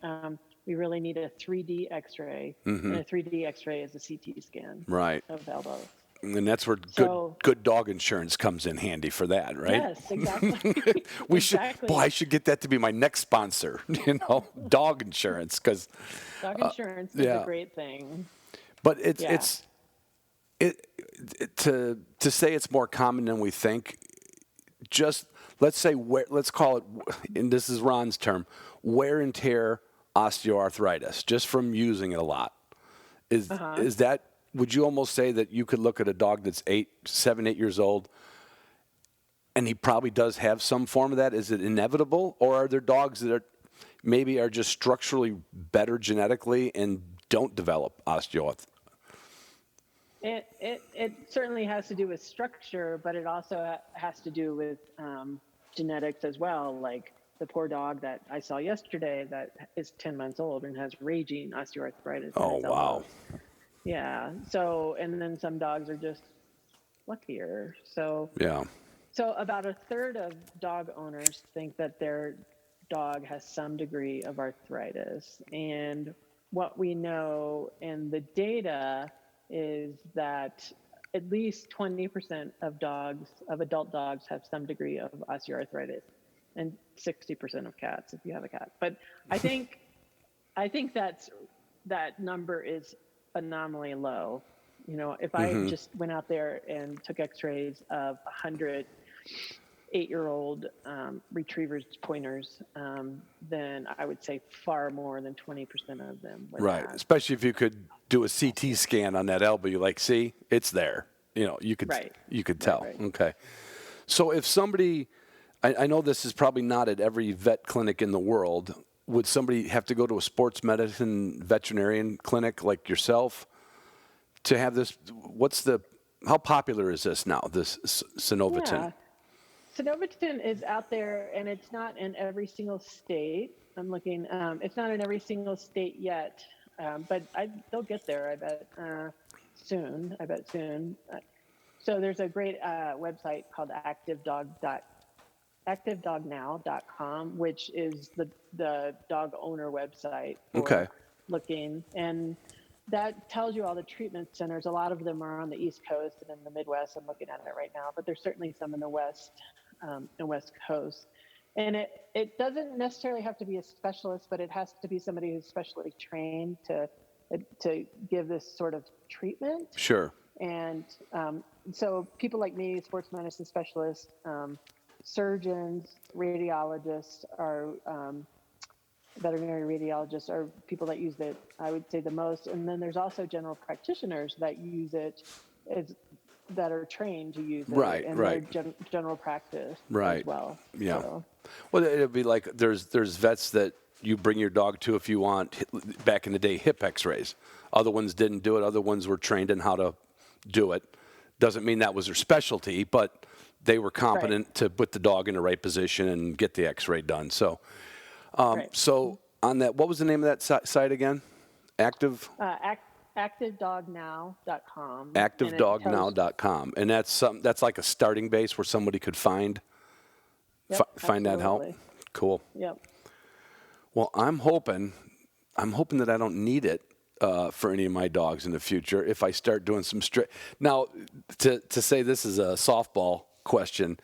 We really need a 3D x-ray, and a 3D x-ray is a CT scan of elbows. And that's where So- good dog insurance comes in handy for that, right? Yes, exactly. I should get that to be my next sponsor, dog insurance, because Dog insurance is a great thing. but to say it's more common than we think. Just let's call it, and this is Ron's term, wear and tear osteoarthritis, just from using it a lot. Is that? Would you almost say that you could look at a dog that's 7, 8 years old, and he probably does have some form of that? Is it inevitable, or are there dogs that are just structurally better genetically and don't develop osteoarthritis? It certainly has to do with structure, but it also has to do with genetics as well. Like the poor dog that I saw yesterday that is 10 months old and has raging osteoarthritis. Oh, wow. Yeah. So, and then some dogs are just luckier. So, yeah. So about a third of dog owners think that their dog has some degree of arthritis. And what we know in the data is that at least 20% of adult dogs have some degree of osteoarthritis, and 60% of cats if you have a cat. But I think that number is phenomenally low. If I just went out there and took x-rays of 100 8-year-old retrievers, pointers, then I would say far more than 20% of them would have. Especially if you could do a CT scan on that elbow, you're like, see, it's there. You could tell. Right. Okay. So if somebody, I know this is probably not at every vet clinic in the world, would somebody have to go to a sports medicine veterinarian clinic like yourself to have this? How popular is this now, this Cenovatin? Yeah. Cenovatin is out there, and it's not in every single state. I'm looking. It's not in every single state yet, but they'll get there. I bet soon. So there's a great website called activedognow.com, which is the dog owner website for looking, and that tells you all the treatment centers. A lot of them are on the East Coast and in the Midwest. I'm looking at it right now, but there's certainly some in the West Coast. And it doesn't necessarily have to be a specialist, but it has to be somebody who's specially trained to give this sort of treatment. Sure. And so people like me, sports medicine specialists, surgeons, radiologists, veterinary radiologists are people that use it, I would say, the most. And then there's also general practitioners that use it, that are trained to use it in their general practice as well. Yeah. So. Well, it'd be like there's vets that you bring your dog to if you want, back in the day, hip x-rays. Other ones didn't do it. Other ones were trained in how to do it. Doesn't mean that was their specialty, but they were competent to put the dog in the right position and get the x-ray done. So, so on that, what was the name of that site again? ActiveDogNow.com. ActiveDogNow.com. And that's like a starting base where somebody could find that help. Cool. Yep. Well, I'm hoping that I don't need it for any of my dogs in the future if I start doing some Now, to say this is a softball question,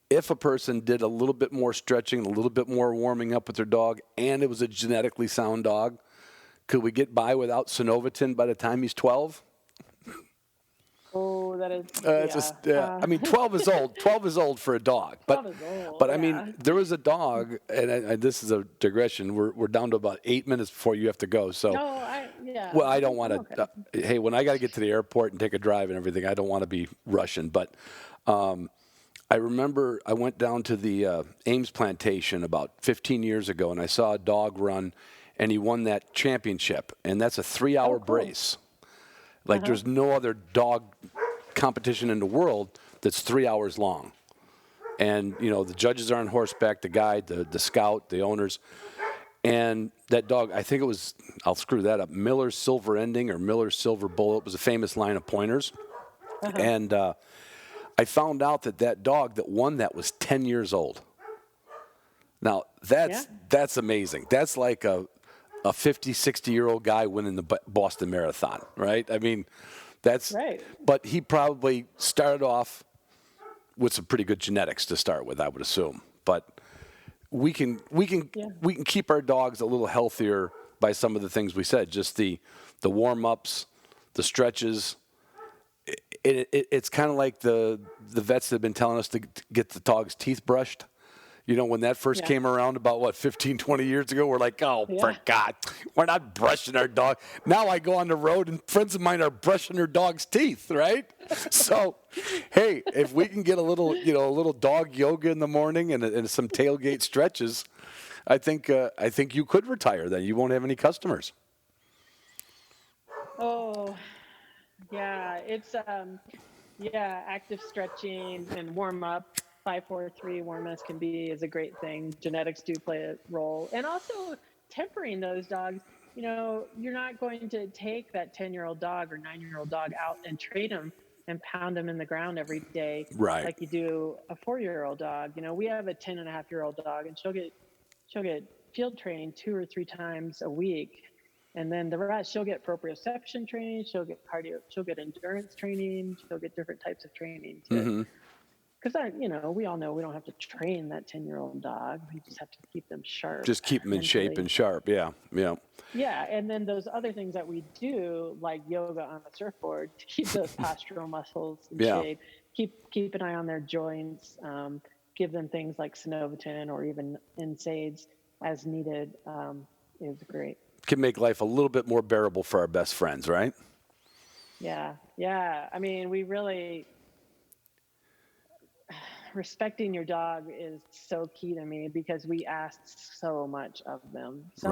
if a person did a little bit more stretching, a little bit more warming up with their dog, and it was a genetically sound dog, could we get by without Cenovatin by the time he's 12? Oh, that is. I mean, 12 is old. 12 is old for a dog. 12 is old. But I mean, there was a dog, and this is a digression. We're down to about 8 minutes before you have to go. So. No, Well, I don't want to. Hey, when I got to get to the airport and take a drive and everything, I don't want to be rushing. But I remember I went down to the Ames plantation about 15 years ago, and I saw a dog run, and he won that championship. And that's a 3-hour brace. Like there's no other dog competition in the world that's 3 hours long. And, the judges are on horseback, the guide, the scout, the owners. And that dog, I think it was, I'll screw that up, Miller's Silver Ending or Miller's Silver Bullet. It was a famous line of pointers. And I found out that dog that won that was 10 years old. Now, that's amazing. That's like a 50, 60-year-old guy winning the Boston Marathon, right? I mean, Right. But he probably started off with some pretty good genetics to start with, I would assume. But we can keep our dogs a little healthier by some of the things we said. Just the warm-ups, the stretches. It's kind of like the vets that have been telling us to get the dog's teeth brushed. You know, when that first came around about, 15, 20 years ago, we're like, oh, for God, we're not brushing our dog. Now I go on the road and friends of mine are brushing their dog's teeth, right? So, hey, if we can get a little dog yoga in the morning and some tailgate stretches, I think you could retire then. You won't have any customers. Oh, yeah. It's active stretching and warm up. 5-4-3 warm-ups is a great thing. Genetics do play a role, and also tempering those dogs. You know, you're not going to take that 10-year-old dog or 9-year-old dog out and trade them and pound them in the ground every day, Right? Like you do a 4-year-old dog. You know, we have a 10.5-year-old dog, and she'll get field training 2 or 3 times a week. And then the rest, she'll get proprioception training, she'll get cardio, she'll get endurance training, she'll get different types of training too. Because we all know we don't have to train that 10-year-old dog. We just have to keep them sharp. Just keep them in shape and sharp. Yeah. Yeah, and then those other things that we do, like yoga on the surfboard, to keep those postural muscles in shape. Keep an eye on their joints. Give them things like Cenovatin or even NSAIDs as needed. Is great. Can make life a little bit more bearable for our best friends, right? Yeah. I mean, we really, respecting your dog is so key to me because we ask so much of them. So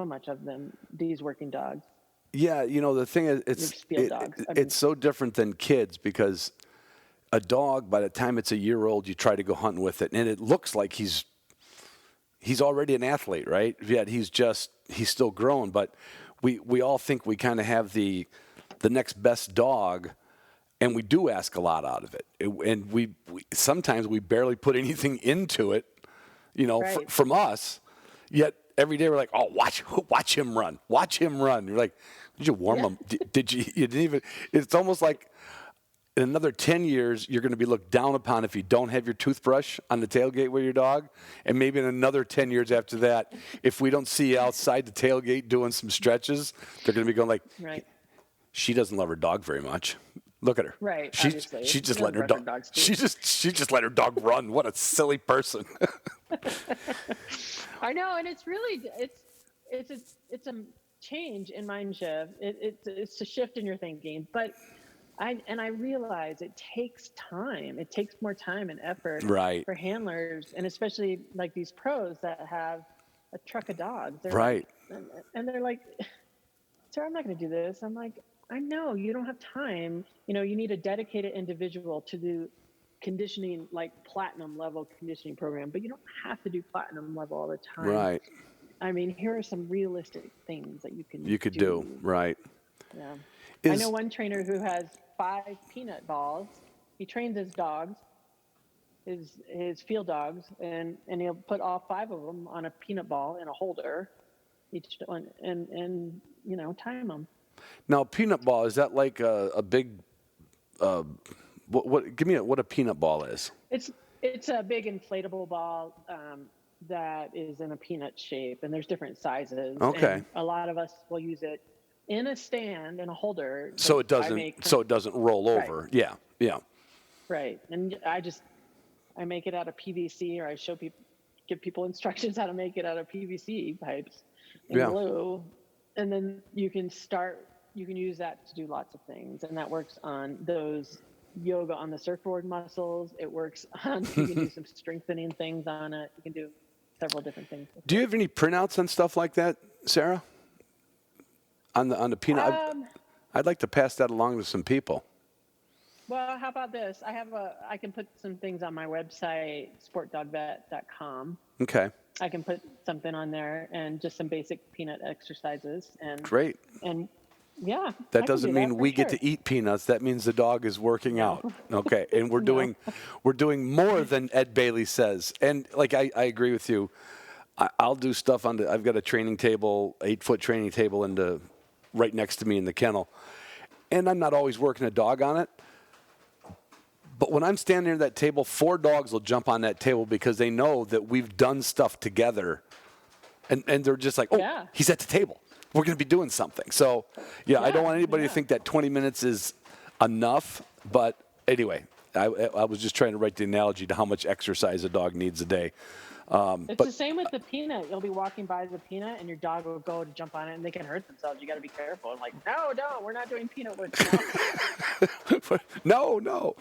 much of them, these working dogs. Yeah, the thing is, it's so different than kids because a dog, by the time it's a year old, you try to go hunting with it, and it looks like he's already an athlete, right? Yet he's still growing. But we all think we kind of have the next best dog, and we do ask a lot out of it. And we sometimes we barely put anything into it, from us. Yet every day we're like, oh, watch him run. You're like, did you warm him? Did you? You didn't even. It's almost like in another 10 years, you're going to be looked down upon if you don't have your toothbrush on the tailgate with your dog. And maybe in another 10 years after that, if we don't see you outside the tailgate doing some stretches, they're going to be going like, she doesn't love her dog very much. Look at her. Right. She just let her dog. She just let her dog run. What a silly person. I know, and it's really it's a change in mind shift. It's a shift in your thinking, but I realize it takes time. It takes more time and effort for handlers, and especially like these pros that have a truck of dogs. And they're like, sir, I'm not going to do this. I'm like, I know you don't have time. You need a dedicated individual to do conditioning, like platinum level conditioning program, but you don't have to do platinum level all the time. Right. I mean, here are some realistic things that you could do. Right. Yeah. I know one trainer who has 5 peanut balls. He trains his dogs, his field dogs, and he'll put all 5 of them on a peanut ball in a holder, each one, and time them. Now, peanut ball, is that like a big? What? Give me what a peanut ball is. It's a big inflatable ball that is in a peanut shape, and there's different sizes. Okay. And a lot of us will use it in a stand in a holder. So it doesn't roll over. Right. Yeah. Right, and I make it out of PVC, or I give people instructions how to make it out of PVC pipes in glue, and then you can use that to do lots of things, and that works on those yoga on the surfboard muscles. It works on, you can do some strengthening things on it. You can do several different things. Do you have any printouts and stuff like that, Sarah? On the peanut? I'd like to pass that along to some people. Well, how about this? I can put some things on my website, sportdogvet.com. Okay. I can put something on there and just some basic peanut exercises. And great. And yeah. That doesn't mean we get to eat peanuts. That means the dog is working out. Okay. And we're doing more than Ed Bailey says. And like I agree with you. I'll do stuff I've got a training table, 8-foot training table right next to me in the kennel. and I'm not always working a dog on it. But when I'm standing near that table, 4 dogs will jump on that table because they know that we've done stuff together. And they're just like, oh, Yeah. he's at the table. We're going to be doing something. So, I don't want anybody to think that 20 minutes is enough. But anyway, I was just trying to write the analogy to how much exercise a dog needs a day. It's the same with the peanut. You'll be walking by the peanut, and your dog will go to jump on it, and they can hurt themselves. You got to be careful. I'm like, no, we're not doing peanut with No.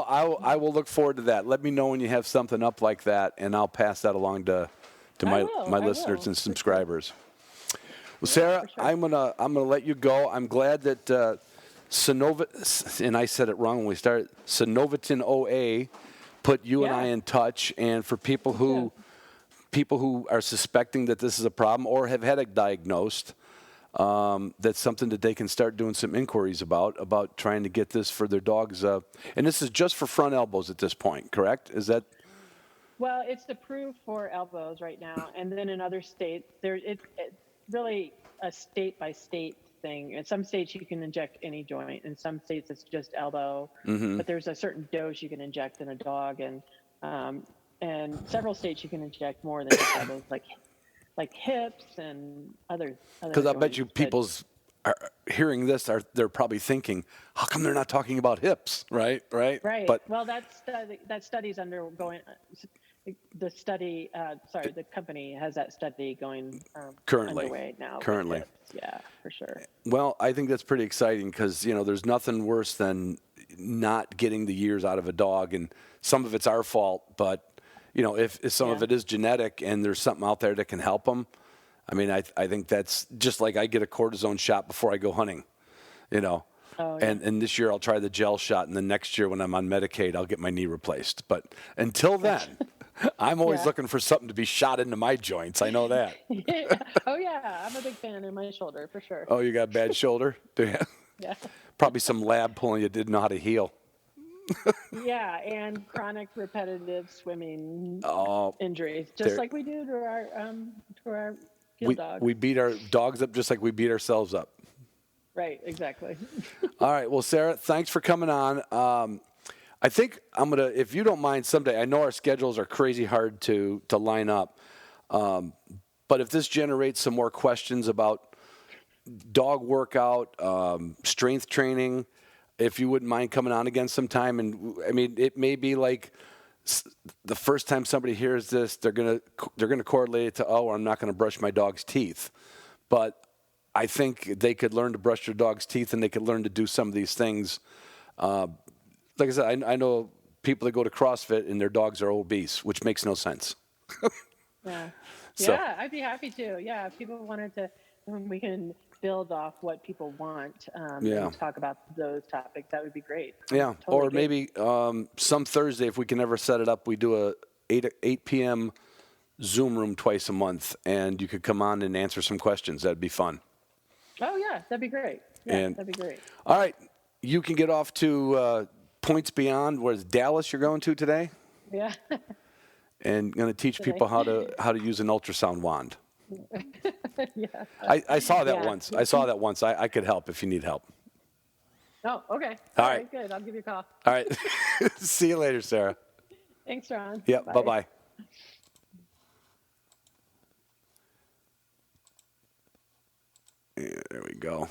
I will look forward to that. Let me know when you have something up like that, and I'll pass that along to my listeners and subscribers. Well, Sarah, sure. I'm gonna let you go. I'm glad that Cenovatin, and I said it wrong when we started. Cenovatin OA put you and I in touch, and for people who are suspecting that this is a problem or have had it diagnosed, that's something that they can start doing some inquiries about trying to get this for their dogs. And this is just for front elbows at this point, correct? Is that? Well, it's approved for elbows right now, and then in other states, it's really a state-by-state thing. In some states, you can inject any joint. In some states, it's just elbow. Mm-hmm. But there's a certain dose you can inject in a dog, and several states you can inject more than just elbows, like hips and other. Because I bet you people's are hearing this they're probably thinking, how come they're not talking about hips, right? Right. But well, that study's undergoing. The company has that study going currently underway now. Currently, yeah, for sure. Well, I think that's pretty exciting because there's nothing worse than not getting the years out of a dog, and some of it's our fault, but if some of it is genetic and there's something out there that can help them. I mean, I think that's just like I get a cortisone shot before I go hunting, Oh, yeah. And this year I'll try the gel shot, and then next year when I'm on Medicaid, I'll get my knee replaced. But until then, I'm always looking for something to be shot into my joints. I know that. Oh, yeah. I'm a big fan in my shoulder, for sure. Oh, you got a bad shoulder? Do you? Yeah. Probably some lab pulling you didn't know how to heal. Yeah, and chronic repetitive swimming injuries, there- like we do to our field dogs. We beat our dogs up just like we beat ourselves up. Right, exactly. All right. Well, Sarah, thanks for coming on. I think I'm going to, if you don't mind someday, I know our schedules are crazy hard to line up, but if this generates some more questions about dog workout, strength training, if you wouldn't mind coming on again sometime. And I mean, it may be like the first time somebody hears this, they're going to correlate it to, oh, I'm not going to brush my dog's teeth. But I think they could learn to brush their dog's teeth, and they could learn to do some of these things. Like I said, I know people that go to CrossFit and their dogs are obese, which makes no sense. Yeah. So- Yeah, I'd be happy to. Yeah, if people wanted to, we can build off what people want and talk about those topics. That would be great. Yeah, Totally or good. maybe some Thursday, if we can ever set it up, we do a 8 p.m. Zoom room twice a month, and you could come on and answer some questions. That'd be fun. Oh, yeah, that'd be great. Yeah, that'd be great. All right, you can get off to Points Beyond. Where's Dallas you're going to today? Yeah. And going to teach people how to use an ultrasound wand. Yeah. I saw that once. I could help if you need help. Oh, okay. All All right. right, good. I'll give you a call. All right. See you later, Sarah. Thanks, Ron. Yeah, bye-bye. Yeah, there we go.